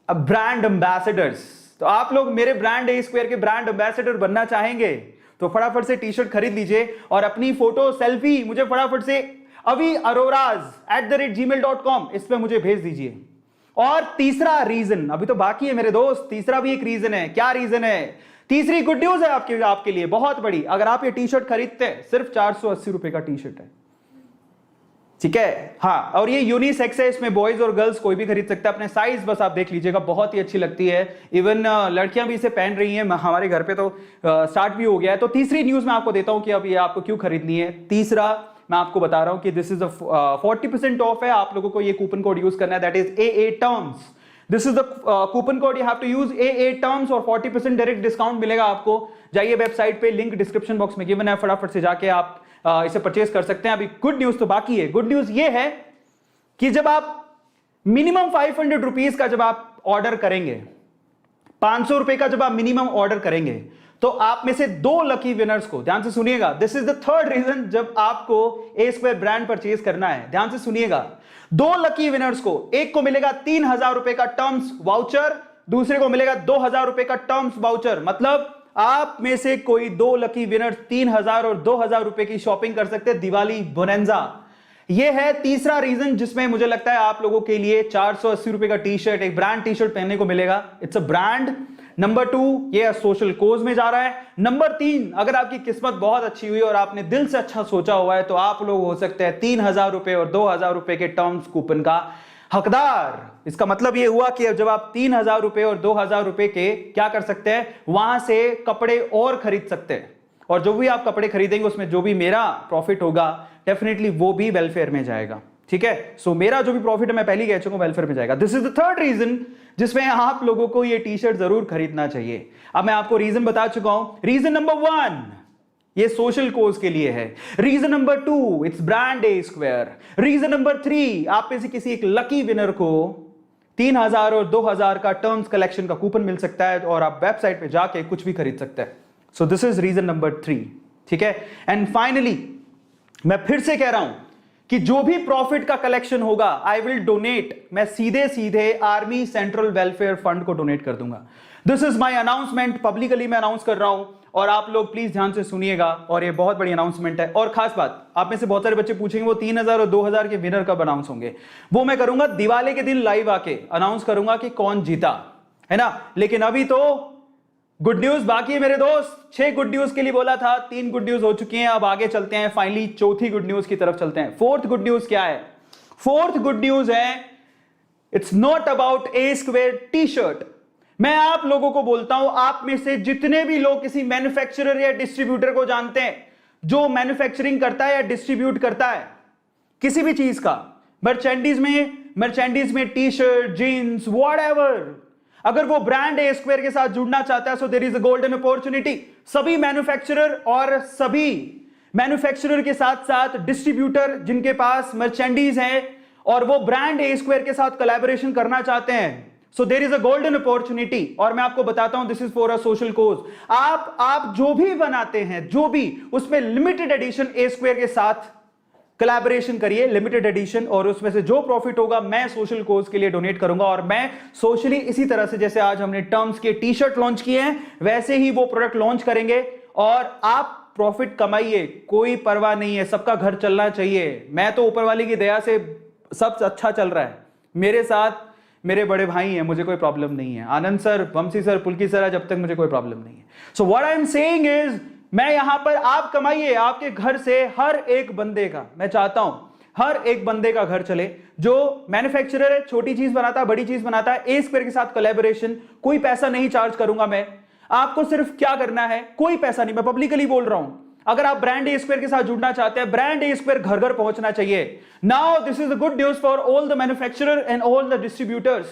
ब्रांड एम्बेसडर्स। तो आप लोग मेरे ब्रांड ए स्क्वायर के ब्रांड एम्बेसडर बनना चाहेंगे तो फटाफट से टी शर्ट खरीद लीजिए। और अपनी फोटो सेल्फी मुझे फटाफट से aviaroras@gmail.com इस पे मुझे भेज दीजिए। और तीसरा रीजन अभी तो बाकी है मेरे दोस्त, तीसरा भी एक रीजन है। क्या रीजन है? तीसरी गुड न्यूज है आपके लिए बहुत बड़ी। अगर आप ये टी शर्ट खरीदते हैं, सिर्फ 480 रुपए का टी शर्ट है, ठीक है। हाँ, और ये यूनिसेक्स है, इसमें बॉयज और गर्ल्स कोई भी खरीद सकता है। अपने साइज बस आप देख लीजिएगा, बहुत ही अच्छी लगती है। इवन लड़कियां भी इसे पहन रही हैं, हमारे घर पे तो स्टार्ट भी हो गया है। तो तीसरी न्यूज मैं आपको देता हूं कि अब ये आपको क्यों खरीदनी है। तीसरा मैं आपको बता रहा हूं कि दिस इज 40% ऑफ है। आप लोगों को ये कूपन कोड यूज करना है, that is AA terms. This is the coupon code, you have to use AA terms और 40% डायरेक्ट डिस्काउंट मिलेगा आपको। जाइए वेबसाइट पे, लिंक डिस्क्रिप्शन बॉक्स में गिवन है, फटाफट से जाके आप इसे परचेज कर सकते हैं। अभी गुड न्यूज तो बाकी है। गुड न्यूज ये है कि जब आप मिनिमम 500 रुपीज का जब आप ऑर्डर करेंगे, 500 रुपए का जब आप मिनिमम ऑर्डर करेंगे, तो आप में से 2 लकी विनर्स को, ध्यान से सुनिएगा, this is the third reason जब आपको ए स्क्वायर ब्रांड परचेज करना है, ध्यान से सुनिएगा, 2 लकी विनर्स को, एक को मिलेगा 3000 रुपए का टर्म्स वाउचर, दूसरे को मिलेगा 2000 रुपए का टर्म्स वाउचर। मतलब आप में से कोई 2 लकी विनर्स 3000 और 2000 रुपए की शॉपिंग कर सकते हैं दिवाली बोनेंजा। यह है तीसरा रीजन जिसमें मुझे लगता है आप लोगों के लिए 480 रुपए का टी शर्ट, एक ब्रांड टी शर्ट पहनने को मिलेगा। It's a brand. नंबर 2, ये सोशल कोज में जा रहा है। नंबर 3, अगर आपकी किस्मत बहुत अच्छी हुई और आपने दिल से अच्छा सोचा हुआ है तो आप लोग हो सकते हैं 3000 रुपए और 2000 रुपए के टर्म्स कूपन का हकदार। इसका मतलब यह हुआ कि जब आप 3000 रुपए और 2000 रुपए के क्या कर सकते हैं, वहां से कपड़े और खरीद सकते हैं, और जो भी आप कपड़े खरीदेंगे उसमें जो भी मेरा प्रॉफिट होगा डेफिनेटली वो भी वेलफेयर में जाएगा। ठीक है, सो मेरा जो भी प्रॉफिट है मैं पहले ही कह चुका हूं वेलफेयर में जाएगा। This is the third reason जिसमें आप लोगों को ये टी शर्ट जरूर खरीदना चाहिए। अब मैं आपको रीजन बता चुका हूं। रीजन नंबर 1 ये सोशल कोज के लिए है। Reason number 2 it's brand A square. Reason number 3 आप में से किसी एक लकी विनर को 3000 और 2000 का टर्म्स कलेक्शन का कूपन मिल सकता है और आप वेबसाइट पे जाके कुछ भी खरीद सकते हैं। So this is reason number 3। ठीक है, एंड फाइनली मैं फिर से कह रहा हूं कि जो भी प्रॉफिट का कलेक्शन होगा आई विल डोनेट, मैं सीधे सीधे आर्मी सेंट्रल वेलफेयर फंड को डोनेट कर दूंगा। This is my announcement, publicly मैं अनाउंस कर रहा हूं और आप लोग प्लीज ध्यान से सुनिएगा, और ये बहुत बड़ी अनाउंसमेंट है। और खास बात, आप में से बहुत सारे बच्चे पूछेंगे वो 3000 और 2000 के विनर कब अनाउंस होंगे, वो मैं करूंगा दिवाली के दिन लाइव आके अनाउंस करूंगा कि कौन जीता, है ना। लेकिन अभी तो गुड न्यूज बाकी है मेरे दोस्त। 6 गुड न्यूज के लिए बोला था, 3 गुड न्यूज हो चुकी हैं। अब आगे चलते हैं, फाइनली चौथी गुड न्यूज की तरफ चलते हैं। 4th गुड न्यूज क्या है? 4th गुड न्यूज है it's not about A square T shirt. मैं आप लोगों को बोलता हूं, आप में से जितने भी लोग किसी मैन्युफैक्चरर या डिस्ट्रीब्यूटर को जानते हैं जो मैन्युफैक्चरिंग करता है या डिस्ट्रीब्यूट करता है किसी भी चीज का, मर्चेंडीज में टी शर्ट, जीन्स, व्हाटएवर, अगर वो ब्रांड ए स्क्वायर के साथ जुड़ना चाहता है, so there is a golden opportunity. सभी मैन्युफैक्चरर और सभी मैन्युफैक्चरर के साथ साथ डिस्ट्रीब्यूटर जिनके पास मर्चेंडीज हैं और वो ब्रांड ए स्क्वायर के साथ कोलैबोरेशन करना चाहते हैं, so there is a golden opportunity. और मैं आपको बताता हूं, this is for a social cause. आप जो भी बनाते हैं, जो भी, उसमें लिमिटेड एडिशन ए स्क्वायर के साथ कोलैबोरेशन करिए, लिमिटेड एडिशन, और उसमें से जो प्रॉफिट होगा मैं सोशल कोज के लिए डोनेट करूंगा। और मैं सोशली इसी तरह से, जैसे आज हमने टर्म्स के टी शर्ट लॉन्च किए हैं, वैसे ही वो प्रोडक्ट लॉन्च करेंगे और आप प्रॉफिट कमाइए, कोई परवाह नहीं है, सबका घर चलना चाहिए। मैं तो ऊपर वाले की दया से सब अच्छा चल रहा है, मेरे साथ मेरे बड़े भाई हैं, मुझे कोई प्रॉब्लम नहीं है। आनंद सर, वंशी सर, पुलकी सर, जब तक मुझे कोई प्रॉब्लम नहीं है। So what I am saying is, मैं यहां पर आप कमाइए, आपके घर से हर एक बंदे का, मैं चाहता हूं हर एक बंदे का घर चले जो मैन्युफैक्चरर है, छोटी चीज बनाता है, बड़ी चीज बनाता है, ए स्क्वायर के साथ कोलैबोरेशन। कोई पैसा नहीं चार्ज करूंगा मैं, आपको सिर्फ क्या करना है, कोई पैसा नहीं, मैं पब्लिकली बोल रहा हूं। अगर आप ब्रांड ए स्क्वायर के साथ जुड़ना चाहते हैं, ब्रांड ए स्क्वायर घर घर पहुंचना चाहिए। Now this is the good news for all the manufacturer and all the distributors.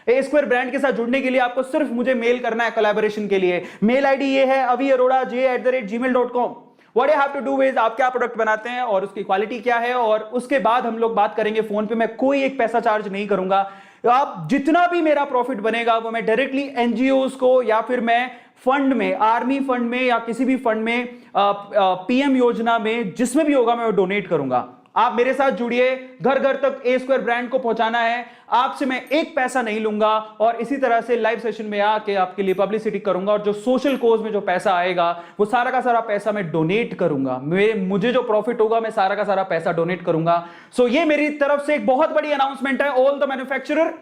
A square brand के साथ जुड़ने के लिए आपको सिर्फ मुझे मेल करना है कोलैबोरेशन के लिए। मेल आईडी ये है avi.arora@gmail.com। What you have to do is, आप क्या प्रोडक्ट बनाते हैं और उसकी क्वालिटी क्या है, और उसके बाद हम लोग बात करेंगे फोन पे। मैं कोई एक पैसा चार्ज नहीं करूंगा। आप जितना भी मेरा प्रॉफिट बनेगा वो मैं डायरेक्टली एनजीओज को, या फिर मैं फंड में, आर्मी फंड में या किसी भी फंड में, पीएम योजना में, जिसमें भी होगा मैं डोनेट करूंगा। आप मेरे साथ जुड़िए, घर घर तक ए स्क्वायर ब्रांड को पहुंचाना है। आपसे मैं एक पैसा नहीं लूंगा और इसी तरह से लाइव सेशन में आके आपके लिए पब्लिसिटी करूंगा, और जो सोशल कोज में जो पैसा आएगा वो सारा का सारा पैसा मैं डोनेट करूंगा। मुझे जो प्रॉफिट होगा मैं सारा का सारा पैसा डोनेट करूंगा। सो ये मेरी तरफ से एक बहुत बड़ी अनाउंसमेंट है। ऑल द मैन्युफैक्चरर,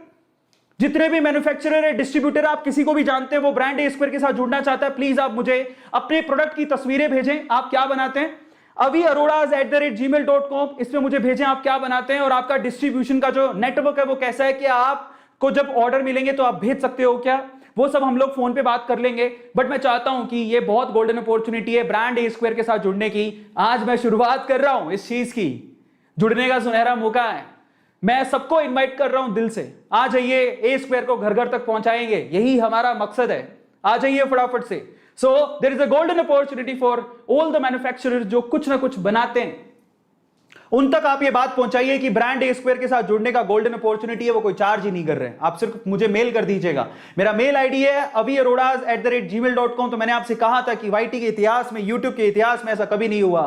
जितने भी मैन्युफैक्चरर है, डिस्ट्रीब्यूटर, आप किसी को भी जानते हैं वो ब्रांड ए स्क्वायर के साथ जुड़ना चाहता है, प्लीज आप मुझे अपने प्रोडक्ट की तस्वीरें भेजें। आप क्या बनाते हैं, avi.arora@gmail.com, इसमें मुझे भेजें आप क्या बनाते हैं और आपका डिस्ट्रीब्यूशन का जो नेटवर्क है वो कैसा है, कि आपको जब ऑर्डर मिलेंगे तो आप भेज सकते हो क्या, वो सब हम लोग फोन पे बात कर लेंगे। बट मैं चाहता हूं कि ये बहुत गोल्डन अपॉर्चुनिटी है ब्रांड ए स्क्वायर के साथ जुड़ने की। आज मैं शुरुआत कर रहा हूं इस चीज की, जुड़ने का सुनहरा मौका है। मैं सबको इनवाइट कर रहा हूं दिल से, आ जाइए, ए स्क्वायर को घर घर तक पहुंचाएंगे, यही हमारा मकसद है। आ जाइए फटाफट से। So there is a golden opportunity for all the manufacturers जो कुछ ना कुछ बनाते हैं, उन तक आप ये बात पहुंचाइए कि ब्रांड ए स्क्वायर के साथ जुड़ने का गोल्डन अपॉर्चुनिटी है, वो कोई चार्ज ही नहीं कर रहे हैं, आप सिर्फ मुझे मेल कर दीजिएगा। मेरा मेल आईडी है aviarodas@gmail.com। तो मैंने आपसे कहा था कि वाईटी के इतिहास में, यूट्यूब के इतिहास में ऐसा कभी नहीं हुआ।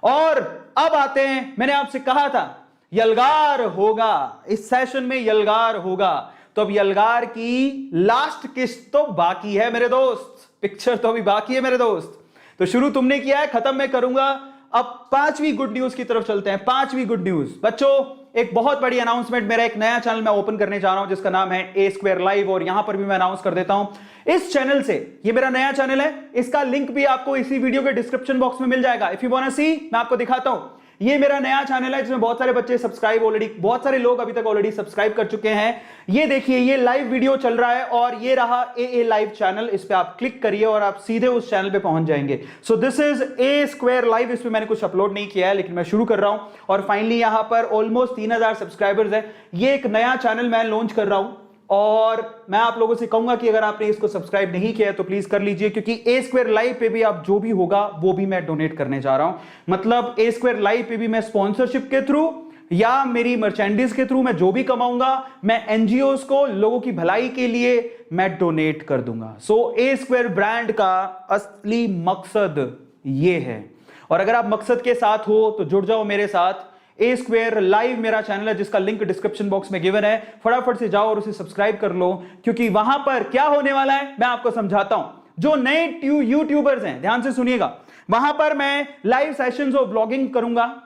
और अब आते हैं, मैंने आपसे कहा था यलगार होगा, इस सेशन में यलगार होगा। तो अब यलगार की लास्ट किस्त तो बाकी है मेरे दोस्त, पिक्चर तो अभी बाकी है मेरे दोस्त। तो शुरू तुमने किया है, खत्म मैं करूंगा। अब 5वीं गुड न्यूज की तरफ चलते हैं। 5वीं गुड न्यूज बच्चों, एक बहुत बड़ी अनाउंसमेंट, मेरा एक नया चैनल मैं ओपन करने जा रहा हूं जिसका नाम है ए स्क्वायर लाइव, और यहां पर भी मैं अनाउंस कर देता हूं इस चैनल से, ये मेरा नया चैनल है, इसका लिंक भी आपको इसी वीडियो के डिस्क्रिप्शन बॉक्स में मिल जाएगा। इफ यू वांट टू सी, मैं आपको दिखाता हूं, ये मेरा नया चैनल है जिसमें बहुत सारे बच्चे सब्सक्राइब ऑलरेडी, बहुत सारे लोग अभी तक ऑलरेडी सब्सक्राइब कर चुके हैं। ये देखिए, ये लाइव वीडियो चल रहा है और ये रहा ए लाइव चैनल, इस पे आप क्लिक करिए और आप सीधे उस चैनल पे पहुंच जाएंगे। सो this is A square live, इस पे मैंने कुछ अपलोड नहीं किया है लेकिन मैं शुरू कर रहा हूं और फाइनली यहां पर ऑलमोस्ट 3000 सब्सक्राइबर्स है। ये एक नया चैनल मैं लॉन्च कर रहा हूं और मैं आप लोगों से कहूंगा कि अगर आपने इसको सब्सक्राइब नहीं किया है तो प्लीज कर लीजिए, क्योंकि ए स्क्वायर लाइव पे भी आप जो भी होगा वो भी मैं डोनेट करने जा रहा हूं। मतलब ए स्क्वायर लाइव पे भी मैं स्पॉन्सरशिप के थ्रू या मेरी मर्चेंडीज के थ्रू मैं जो भी कमाऊंगा, मैं एनजीओज को, लोगों की भलाई के लिए मैं डोनेट कर दूंगा। सो ए स्क्वायर ब्रांड का असली मकसद ये है, और अगर आप मकसद के साथ हो तो जुड़ जाओ मेरे साथ। ए स्क्वायर लाइव मेरा चैनल है जिसका लिंक डिस्क्रिप्शन बॉक्स में गिवन है, फटाफट से जाओ और उसे सब्सक्राइब कर लो, क्योंकि वहां पर क्या होने वाला है मैं आपको समझाता हूं। जो नए यूट्यूबर्स हैं, ध्यान से सुनिएगा, वहां पर मैं लाइव सेशंस और व्लॉगिंग करूंगा,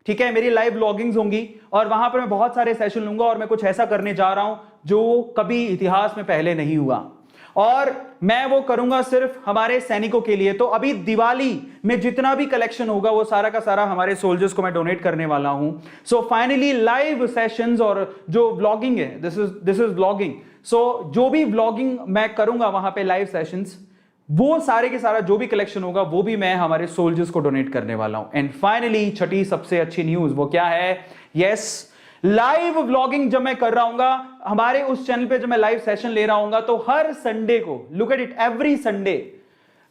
ठीक है, मेरी लाइव व्लॉगिंग्स होंगी और वहां पर मैं बहुत सारे सेशन लूंगा और मैं कुछ ऐसा करने जा रहा हूं जो कभी इतिहास में पहले नहीं हुआ, और मैं वो करूंगा सिर्फ हमारे सैनिकों के लिए। तो अभी दिवाली में जितना भी कलेक्शन होगा वो सारा का सारा हमारे सोल्जर्स को मैं डोनेट करने वाला हूं। सो फाइनली लाइव सेशंस और जो व्लॉगिंग है, दिस इज व्लॉगिंग। सो जो भी व्लॉगिंग मैं करूंगा वहां पे लाइव सेशंस, वो सारे के सारा जो भी कलेक्शन होगा वो भी मैं हमारे सोल्जर्स को डोनेट करने वाला हूं। एंड फाइनली छठी सबसे अच्छी न्यूज वो क्या है? यस, लाइव व्लॉगिंग जब मैं कर रहा हूंगा हमारे उस चैनल पे, जब मैं लाइव सेशन ले रहा हूंगा तो हर संडे को, look at it, every Sunday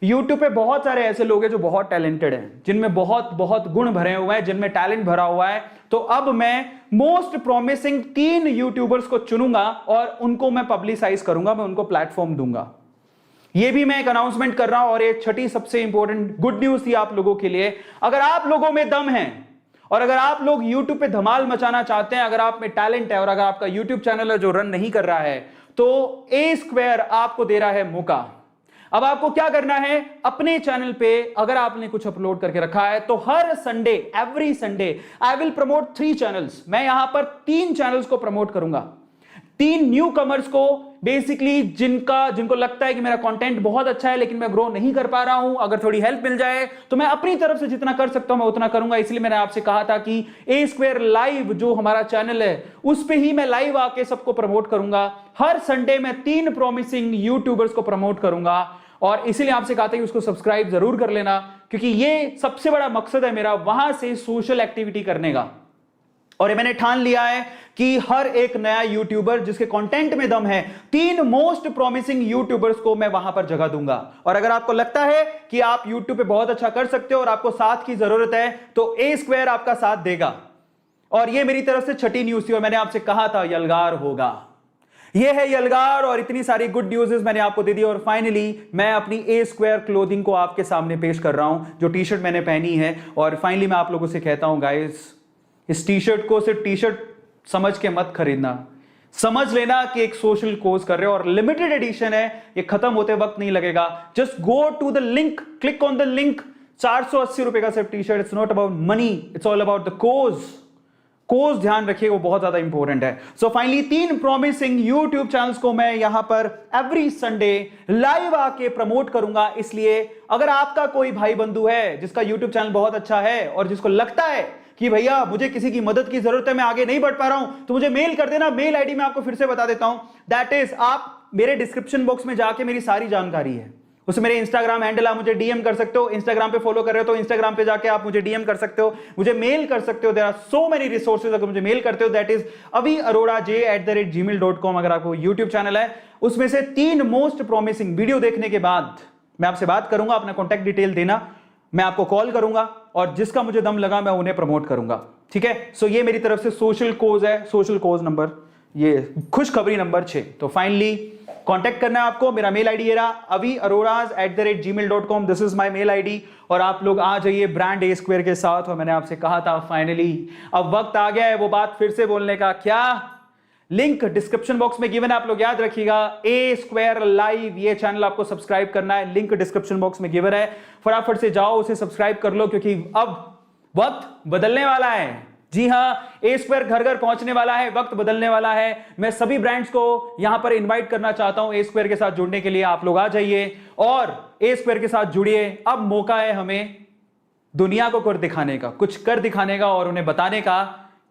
YouTube पे बहुत सारे ऐसे लोग हैं जो बहुत टैलेंटेड हैं, जिनमें बहुत बहुत गुण भरे हुए हैं, जिनमें टैलेंट भरा हुआ है। तो अब मैं मोस्ट प्रॉमिसिंग 3 यूट्यूबर्स को चुनूंगा और उनको मैं पब्लिसाइज करूंगा, मैं उनको प्लेटफॉर्म दूंगा। ये भी मैं एक अनाउंसमेंट कर रहा हूं और ये छठी सबसे इंपॉर्टेंट गुड न्यूज थी आप लोगों के लिए। अगर आप लोगों में दम है और अगर आप लोग YouTube पे धमाल मचाना चाहते हैं, अगर आप में टैलेंट है और अगर आपका YouTube चैनल है जो रन नहीं कर रहा है, तो ए स्क्वायर आपको दे रहा है मौका। अब आपको क्या करना है, अपने चैनल पे अगर आपने कुछ अपलोड करके रखा है तो हर Sunday, every Sunday I will promote 3 channels. मैं यहां पर 3 चैनल्स को प्रमोट करूंगा, 3 न्यू कमर्स को, बेसिकली जिनको लगता है कि मेरा कंटेंट बहुत अच्छा है लेकिन मैं ग्रो नहीं कर पा रहा हूं, अगर थोड़ी हेल्प मिल जाए तो मैं अपनी तरफ से जितना कर सकता हूं मैं उतना करूंगा। इसलिए मैंने आपसे कहा था कि ए स्क्वायर लाइव जो हमारा चैनल है उस पे ही मैं लाइव आके सबको प्रमोट करूंगा। हर संडे मैं 3 प्रॉमिसिंग यूट्यूबर्स को प्रमोट करूंगा और इसीलिए आपसे कहा था कि उसको सब्सक्राइब जरूर कर लेना, क्योंकि ये सबसे बड़ा मकसद है मेरा, वहां से सोशल एक्टिविटी करने का। और ये मैंने ठान लिया है कि हर एक नया यूट्यूबर जिसके कंटेंट में दम है, 3 मोस्ट प्रॉमिसिंग यूट्यूबर्स को मैं वहां पर जगह दूंगा। और अगर आपको लगता है कि आप यूट्यूब पे बहुत अच्छा कर सकते हो और आपको साथ की जरूरत है तो ए स्क्वायर आपका साथ देगा। और ये मेरी तरफ से छठी न्यूज थी और मैंने आपसे कहा था यलगार होगा। ये है यलगार और इतनी सारी गुड न्यूज़ मैंने आपको दे दी। और फाइनली मैं अपनी ए स्क्वायर क्लोथिंग को आपके सामने पेश कर रहा हूं, जो टी शर्ट मैंने पहनी है। और फाइनली मैं आप लोगों से कहता हूं गाइस, इस टी शर्ट को सिर्फ टी शर्ट समझ के मत खरीदना, समझ लेना कि एक सोशल कोज कर रहे हो और लिमिटेड एडिशन है, ये खत्म होते वक्त नहीं लगेगा। Just go to the link, click on the link. 480 रुपए का सिर्फ T shirt. It's not about money, it's all about the cause ध्यान रखिए, वो बहुत ज्यादा इंपॉर्टेंट है। So finally 3 promising YouTube channels को मैं यहां पर एवरी संडे लाइव आके प्रमोट करूंगा। इसलिए अगर आपका कोई भाई बंधु है जिसका यूट्यूब चैनल बहुत अच्छा है और जिसको लगता है कि भैया मुझे किसी की मदद की जरूरत है, मैं आगे नहीं बढ़ पा रहा हूं, तो मुझे मेल कर देना। मेल आईडी मैं आपको फिर से बता देता हूं, दैट इज, आप मेरे डिस्क्रिप्शन बॉक्स में जाके मेरी सारी जानकारी है, उसमें मेरे इंस्टाग्राम हैंडल, आप मुझे डीएम कर सकते हो। इंस्टाग्राम पे फॉलो कर रहे हो तो इंस्टाग्राम पे जाके आप मुझे डीएम कर सकते हो, मुझे मेल कर सकते हो। There are so many resources, अगर मुझे मेल करते हो दैट इज aviaroraj@gmail.com। अगर आपको यूट्यूब चैनल है, उसमें से 3 मोस्ट प्रॉमिसिंग वीडियो देखने के बाद मैं आपसे बात करूंगा, अपना कॉन्टैक्ट डिटेल देना, मैं आपको कॉल करूंगा और जिसका मुझे दम लगा मैं उन्हें प्रमोट करूंगा। ठीक है। सो ये मेरी तरफ से सोशल कोज है, सोशल कोज नंबर, ये खुशखबरी नंबर 6। तो फाइनली कांटेक्ट करना है आपको, मेरा मेल आईडी ये रहा avi.aroraz@gmail.com, this is my mail ID. और आप लोग आ जाइए ब्रांड ए स्क्वायर के साथ। और मैंने आपसे कहा था फाइनली अब वक्त आ गया है वो बात फिर से बोलने का। क्या? लिंक डिस्क्रिप्शन बॉक्स में गिवन है, आप लोग याद रखिएगा। ए स्क्वायर लाइव ये चैनल आपको सब्सक्राइब करना है, लिंक डिस्क्रिप्शन बॉक्स में गिवन है, फटाफट से जाओ उसे सब्सक्राइब कर लो, क्योंकि अब वक्त बदलने वाला है। जी हां, ए स्क्वायर घर घर पहुंचने वाला है, वक्त बदलने वाला है। मैं सभी ब्रांड्स को यहां पर इनवाइट करना चाहता हूं ए स्क्वायर के साथ जुड़ने के लिए। आप लोग आ जाइए और ए स्क्वायर के साथ जुड़िए। अब मौका है हमें दुनिया को कर दिखाने का, कुछ कर दिखाने का और उन्हें बताने का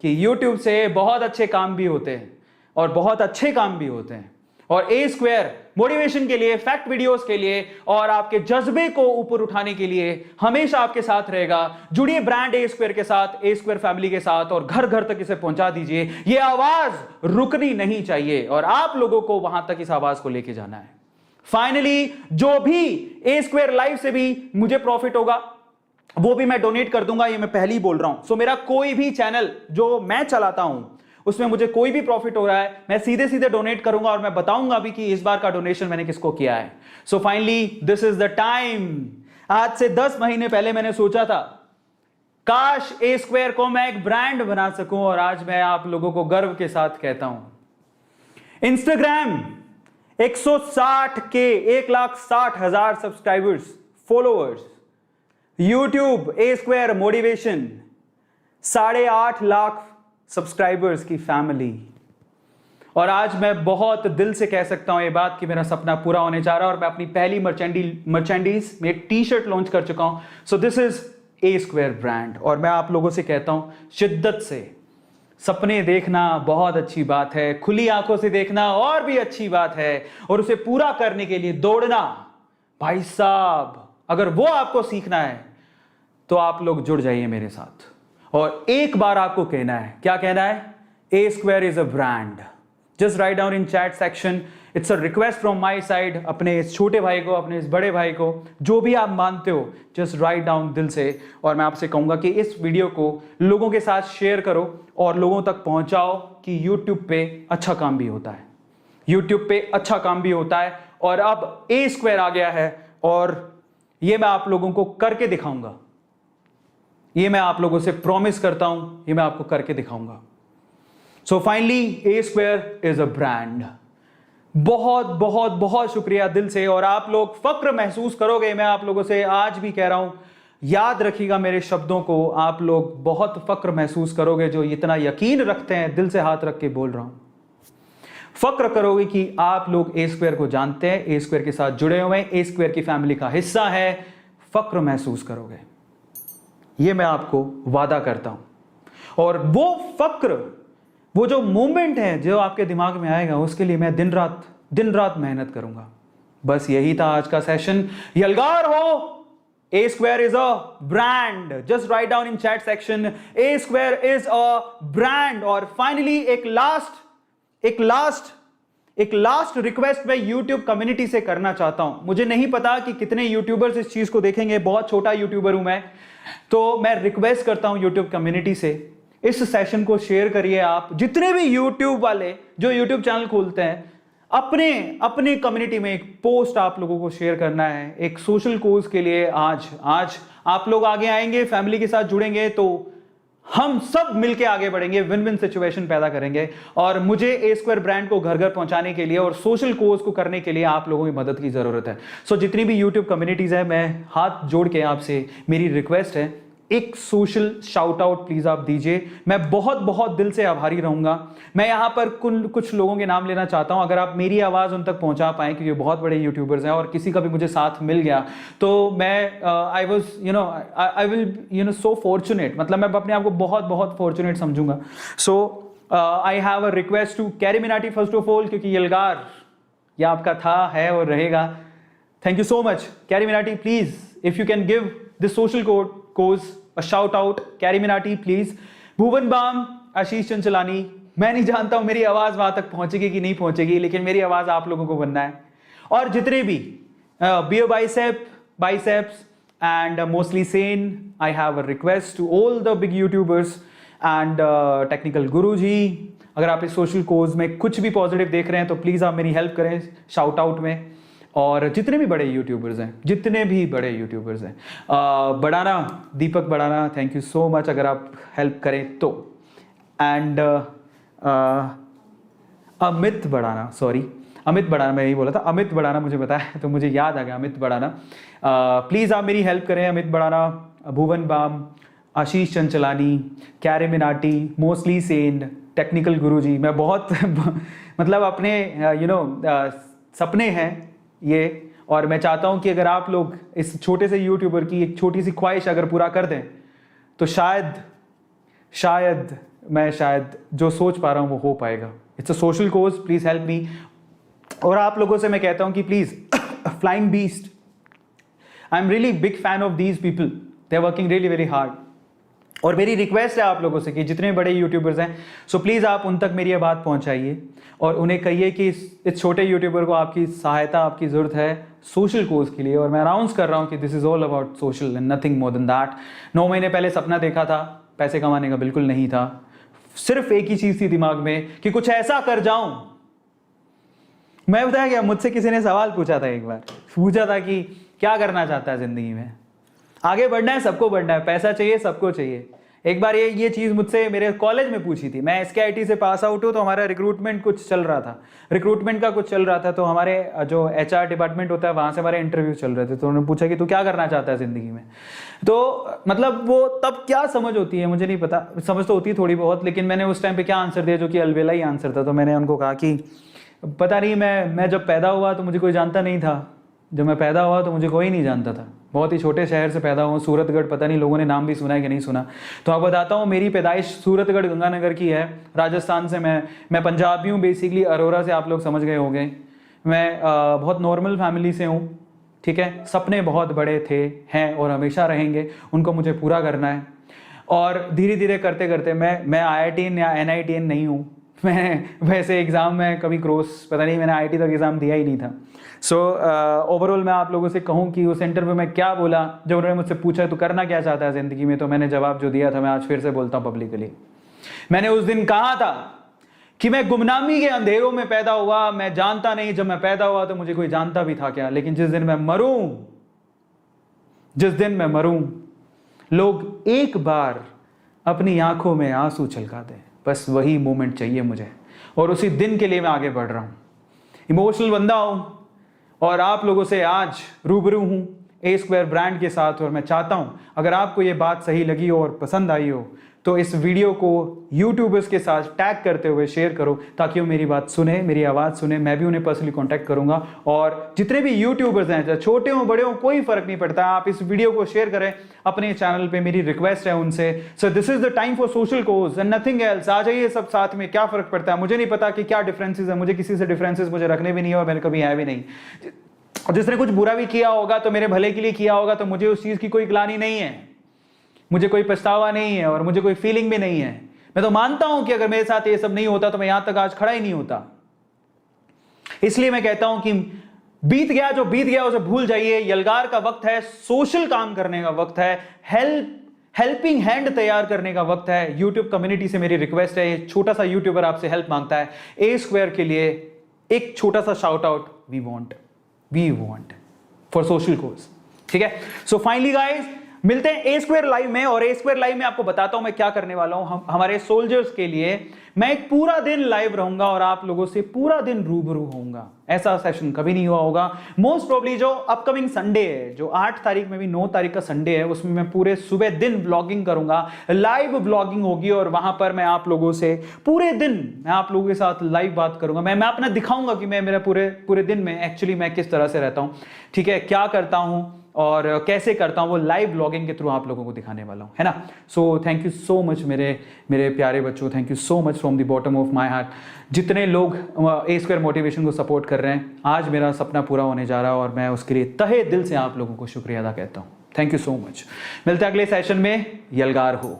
कि YouTube से बहुत अच्छे काम भी होते हैं और बहुत अच्छे काम भी होते हैं। और ए स्क्वायर मोटिवेशन के लिए, फैक्ट वीडियोस के लिए और आपके जज्बे को ऊपर उठाने के लिए हमेशा आपके साथ रहेगा। जुड़िए ब्रांड ए स्क्वायर के साथ, ए स्क्वायर फैमिली के साथ, और घर घर तक इसे पहुंचा दीजिए। यह आवाज रुकनी नहीं चाहिए और आप लोगों को वहां तक इस आवाज को लेके जाना है। फाइनली जो भी ए स्क्वायर लाइव से भी मुझे प्रॉफिट होगा वो भी मैं डोनेट कर दूंगा, ये मैं पहले ही बोल रहा हूं। सो मेरा कोई भी चैनल जो मैं चलाता हूं उसमें मुझे कोई भी प्रॉफिट हो रहा है, मैं सीधे सीधे डोनेट करूंगा और मैं बताऊंगा भी कि इस बार का डोनेशन मैंने किसको किया है। So finally this is the time. आज से 10 महीने पहले मैंने सोचा था काश ए स्क्वायर को मैं एक ब्रांड बना सकूं, और आज मैं आप लोगों को गर्व के साथ कहता हूं इंस्टाग्राम 160 के 1,60,000 सब्सक्राइबर्स, फॉलोअर्स, यूट्यूब ए स्क्वायर मोटिवेशन 8.5 लाख सब्सक्राइबर्स की फैमिली। और आज मैं बहुत दिल से कह सकता हूं ये बात कि मेरा सपना पूरा होने जा रहा है और मैं अपनी पहली मर्चेंडीज में टी शर्ट लॉन्च कर चुका हूं। So this is A square brand. और मैं आप लोगों से कहता हूं शिद्दत से, सपने देखना बहुत अच्छी बात है, खुली आंखों से देखना और भी अच्छी बात है, और उसे पूरा करने के लिए दौड़ना, भाई साहब अगर वो आपको सीखना है तो आप लोग जुड़ जाइए मेरे साथ। और एक बार आपको कहना है, क्या कहना है? A square is a brand. Just write down in chat section, it's a request from my side, अपने इस छोटे भाई को, अपने इस बड़े भाई को, जो भी आप मानते हो, जस्ट राइट डाउन दिल से। और मैं आपसे कहूंगा कि इस वीडियो को लोगों के साथ शेयर करो और लोगों तक पहुंचाओ कि YouTube पे अच्छा काम भी होता है, YouTube पे अच्छा काम भी होता है। और अब ए स्क्वायर आ गया है और ये मैं आप लोगों को करके दिखाऊंगा, ये मैं आप लोगों से प्रॉमिस करता हूं, ये मैं आपको करके दिखाऊंगा। So finally A square is a brand. बहुत बहुत बहुत शुक्रिया दिल से। और आप लोग फक्र महसूस करोगे, मैं आप लोगों से आज भी कह रहा हूं, याद रखिएगा मेरे शब्दों को, आप लोग बहुत फक्र महसूस करोगे जो इतना यकीन रखते हैं, दिल से हाथ रख के बोल रहा हूं। फक्र करोगे कि आप लोग ए स्क्वायर को जानते हैं, ए स्क्वायर के साथ जुड़े हुए हैं, ए स्क्वायर की फैमिली का हिस्सा है, फक्र महसूस करोगे, ये मैं आपको वादा करता हूं। और वो फक्र, वो जो मोमेंट है जो आपके दिमाग में आएगा, उसके लिए मैं दिन रात मेहनत करूंगा। बस यही था आज का सेशन। यलगार हो, A square is a brand. Just write down in chat section, A square is a brand. और फाइनली एक लास्ट रिक्वेस्ट मैं YouTube कम्युनिटी से करना चाहता हूं। मुझे नहीं पता कि कितने यूट्यूबर्स इस चीज को देखेंगे, बहुत छोटा यूट्यूबर हूं मैं, तो मैं रिक्वेस्ट करता हूं YouTube कम्युनिटी से, इस सेशन को शेयर करिए। आप जितने भी YouTube वाले जो YouTube चैनल खोलते हैं, अपने कम्युनिटी में एक पोस्ट आप लोगों को शेयर करना है एक सोशल कोज के लिए। आज आप लोग आगे आएंगे, फैमिली के साथ जुड़ेंगे, तो हम सब मिलके आगे बढ़ेंगे, विन विन सिचुएशन पैदा करेंगे। और मुझे ए स्क्वायर ब्रांड को घर घर पहुंचाने के लिए और सोशल कोज को करने के लिए आप लोगों की मदद की जरूरत है। सो जितनी भी YouTube कम्युनिटीज है, मैं हाथ जोड़ के आपसे मेरी रिक्वेस्ट है, एक सोशल शाउट आउट प्लीज आप दीजिए। मैं बहुत बहुत दिल से आभारी रहूंगा। मैं यहां पर कुछ लोगों के नाम लेना चाहता हूं, अगर आप मेरी आवाज उन तक पहुंचा पाएं, क्योंकि बहुत बड़े यूट्यूबर्स हैं और किसी का भी मुझे साथ मिल गया तो मैं आई विल सो फॉर्चुनेट, मतलब मैं अपने आप को बहुत बहुत फॉर्चुनेट समझूंगा। So I have a request to Carry Minati first of all, क्योंकि यलगार ये आपका था, है और रहेगा। Thank you so much Carry Minati. Please if you can give this social cause a shout out, Carry Minati please. Bhuvan Bam, Ashish Chanchlani, मैं नहीं जानता हूं मेरी आवाज वहां तक पहुंचेगी कि नहीं पहुंचेगी, लेकिन मेरी आवाज आप लोगों को बनना है। और जितने भी बियो बाइसेप्स एंड मोस्टली सेन, I have a request to all the big YouTubers and Technical Guru ji. अगर आप इस सोशल कोज में कुछ भी पॉजिटिव देख रहे हैं तो प्लीज़ आप मेरी हेल्प करें शाउट आउट में। और जितने भी बड़े यूट्यूबर्स हैं, Badana, Deepak Badana, thank you so much अगर आप हेल्प करें तो। एंड अमित बड़ाना, मैं यही बोला था, अमित बड़ाना मुझे बताया तो मुझे याद आ गया, अमित बड़ाना। प्लीज़ आप मेरी हेल्प करें, Amit Badana, Bhuvan Bam, Ashish Chanchlani, Carry Minati, mostly send, technical Guruji. मैं बहुत मतलब अपने सपने हैं ये, और मैं चाहता हूं कि अगर आप लोग इस छोटे से यूट्यूबर की एक छोटी सी ख्वाहिश अगर पूरा कर दें तो शायद मैं जो सोच पा रहा हूं वो हो पाएगा। It's a social cause, please help me. और आप लोगों से मैं कहता हूं कि please Flying Beast, I am really big fan of these people, they are working really very hard. और मेरी रिक्वेस्ट है आप लोगों से कि जितने बड़े यूट्यूबर्स हैं, सो प्लीज़ आप उन तक मेरी ये बात पहुंचाइए और उन्हें कहिए कि इस छोटे यूट्यूबर को आपकी सहायता, आपकी ज़रूरत है सोशल कोज के लिए। और मैं अनाउंस कर रहा हूं कि this is all about social and nothing more than that. 9 महीने पहले सपना देखा था, पैसे कमाने का बिल्कुल नहीं था, सिर्फ एक ही चीज़ थी दिमाग में कि कुछ ऐसा कर जाऊं। मैं बताया क्या, मुझसे किसी ने सवाल पूछा था, एक बार पूछा था कि क्या करना चाहता है ज़िंदगी में। आगे बढ़ना है, सबको बढ़ना है, पैसा चाहिए, सबको चाहिए। एक बार ये चीज़ मुझसे मेरे कॉलेज में पूछी थी। मैं SKIT से पास आउट हूँ, तो हमारा रिक्रूटमेंट कुछ चल रहा था, तो हमारे जो HR डिपार्टमेंट होता है वहाँ से हमारे इंटरव्यू चल रहे थे। तो उन्होंने पूछा कि तू क्या करना चाहता है ज़िंदगी में। तो मतलब वो तब क्या समझ होती है मुझे नहीं पता, समझ तो होती है थोड़ी बहुत, लेकिन मैंने उस टाइम पर क्या आंसर दिया जो कि अलबेला ही आंसर था। तो मैंने उनको कहा कि पता नहीं, मैं जब पैदा हुआ तो मुझे कोई जानता नहीं था, जब मैं पैदा हुआ तो मुझे कोई नहीं जानता था। बहुत ही छोटे शहर से पैदा हुआ, सूरतगढ़, पता नहीं लोगों ने नाम भी सुना है कि नहीं सुना। तो आपको बताता हूँ, मेरी पैदाइश सूरतगढ़ गंगानगर की है, राजस्थान से। मैं पंजाबी हूँ बेसिकली, अरोरा से, आप लोग समझ गए होंगे। मैं बहुत नॉर्मल फैमिली से हूँ, ठीक है। सपने बहुत बड़े थे, हैं और हमेशा रहेंगे, उनको मुझे पूरा करना है। और धीरे धीरे करते करते मैं IITian या NITian नहीं हूँ। मैं वैसे एग्ज़ाम में कभी पता नहीं, मैंने IIT तक एग्ज़ाम दिया ही नहीं था। सो ओवरऑल मैं आप लोगों से कहूँ कि उस इंटरव्यू में क्या बोला, जब उन्होंने मुझसे पूछा तो करना क्या चाहता है ज़िंदगी में, तो मैंने जवाब जो दिया था मैं आज फिर से बोलता हूँ पब्लिकली। मैंने उस दिन कहा था कि मैं गुमनामी के अंधेरों में पैदा हुआ, मैं जानता नहीं जब मैं पैदा हुआ तो मुझे कोई जानता भी था क्या, लेकिन जिस दिन मैं मरूं लोग एक बार अपनी आंखों में आंसू छलका दें, बस वही मोमेंट चाहिए मुझे, और उसी दिन के लिए मैं आगे बढ़ रहा हूं। इमोशनल बंदा हूं और आप लोगों से आज रूबरू हूं A² ब्रांड के साथ। और मैं चाहता हूं अगर आपको ये बात सही लगी हो और पसंद आई हो तो इस वीडियो को यूट्यूबर्स के साथ टैग करते हुए शेयर करो, ताकि वो मेरी बात सुने, मेरी आवाज़ सुने। मैं भी उन्हें पर्सनली कांटेक्ट करूंगा। और जितने भी यूट्यूबर्स हैं, चाहे छोटे हों बड़े हों, कोई फर्क नहीं पड़ता, आप इस वीडियो को शेयर करें अपने चैनल पे, मेरी रिक्वेस्ट है उनसे। So this is the time for social cause and nothing else. आ जाइए सब साथ में, क्या फर्क पड़ता है। मुझे नहीं पता कि क्या डिफरेंसेस है, मुझे किसी से डिफरेंसेस मुझे रखने भी नहीं है और मैंने कभी है भी नहीं। जिसने कुछ बुरा भी किया होगा तो मेरे भले के लिए किया होगा, तो मुझे उस चीज़ की कोई ग्लानि नहीं है, मुझे कोई पछतावा नहीं है और मुझे कोई फीलिंग भी नहीं है। मैं तो मानता हूं कि अगर मेरे साथ ये सब नहीं होता तो मैं यहां तक आज खड़ा ही नहीं होता। इसलिए मैं कहता हूं कि बीत गया जो बीत गया उसे भूल जाइए। यलगार का वक्त है, सोशल काम करने का वक्त है, हेल्पिंग हैंड तैयार करने का वक्त है। यूट्यूब कम्युनिटी से मेरी रिक्वेस्ट है, ये छोटा सा यूट्यूबर आपसे हेल्प मांगता है, A² के लिए एक छोटा सा shout out, we want for social cause, ठीक है। सो फाइनली गाइस, मिलते हैं A² लाइव में, और A² लाइव में आपको बताता हूं मैं क्या करने वाला हूं। हमारे सोल्जर्स के लिए मैं एक पूरा दिन लाइव रहूंगा और आप लोगों से पूरा दिन रूबरू होऊंगा। ऐसा सेशन कभी नहीं हुआ होगा। मोस्ट प्रोबेबली जो अपकमिंग संडे है, जो 8 तारीख में भी 9 तारीख का संडे है, उसमें मैं पूरे सुबह दिन ब्लॉगिंग करूंगा, लाइव ब्लॉगिंग होगी, और वहां पर मैं आप लोगों से पूरे दिन मैं आप लोगों के साथ लाइव बात करूंगा। मैं अपना दिखाऊंगा कि मैं मेरा पूरे दिन में एक्चुअली मैं किस तरह से रहता हूं, ठीक है, क्या करता हूं और कैसे करता हूं, वो लाइव ब्लॉगिंग के थ्रू आप लोगों को दिखाने वाला हूं, है ना। So thank you so much मेरे प्यारे बच्चों, thank you so much from the bottom of my heart. जितने लोग A² मोटिवेशन को सपोर्ट कर रहे हैं, आज मेरा सपना पूरा होने जा रहा है और मैं उसके लिए तहे दिल से आप लोगों को शुक्रिया अदा कहता हूं। Thank you so much. मिलते हैं अगले सेशन में। यलगार हो।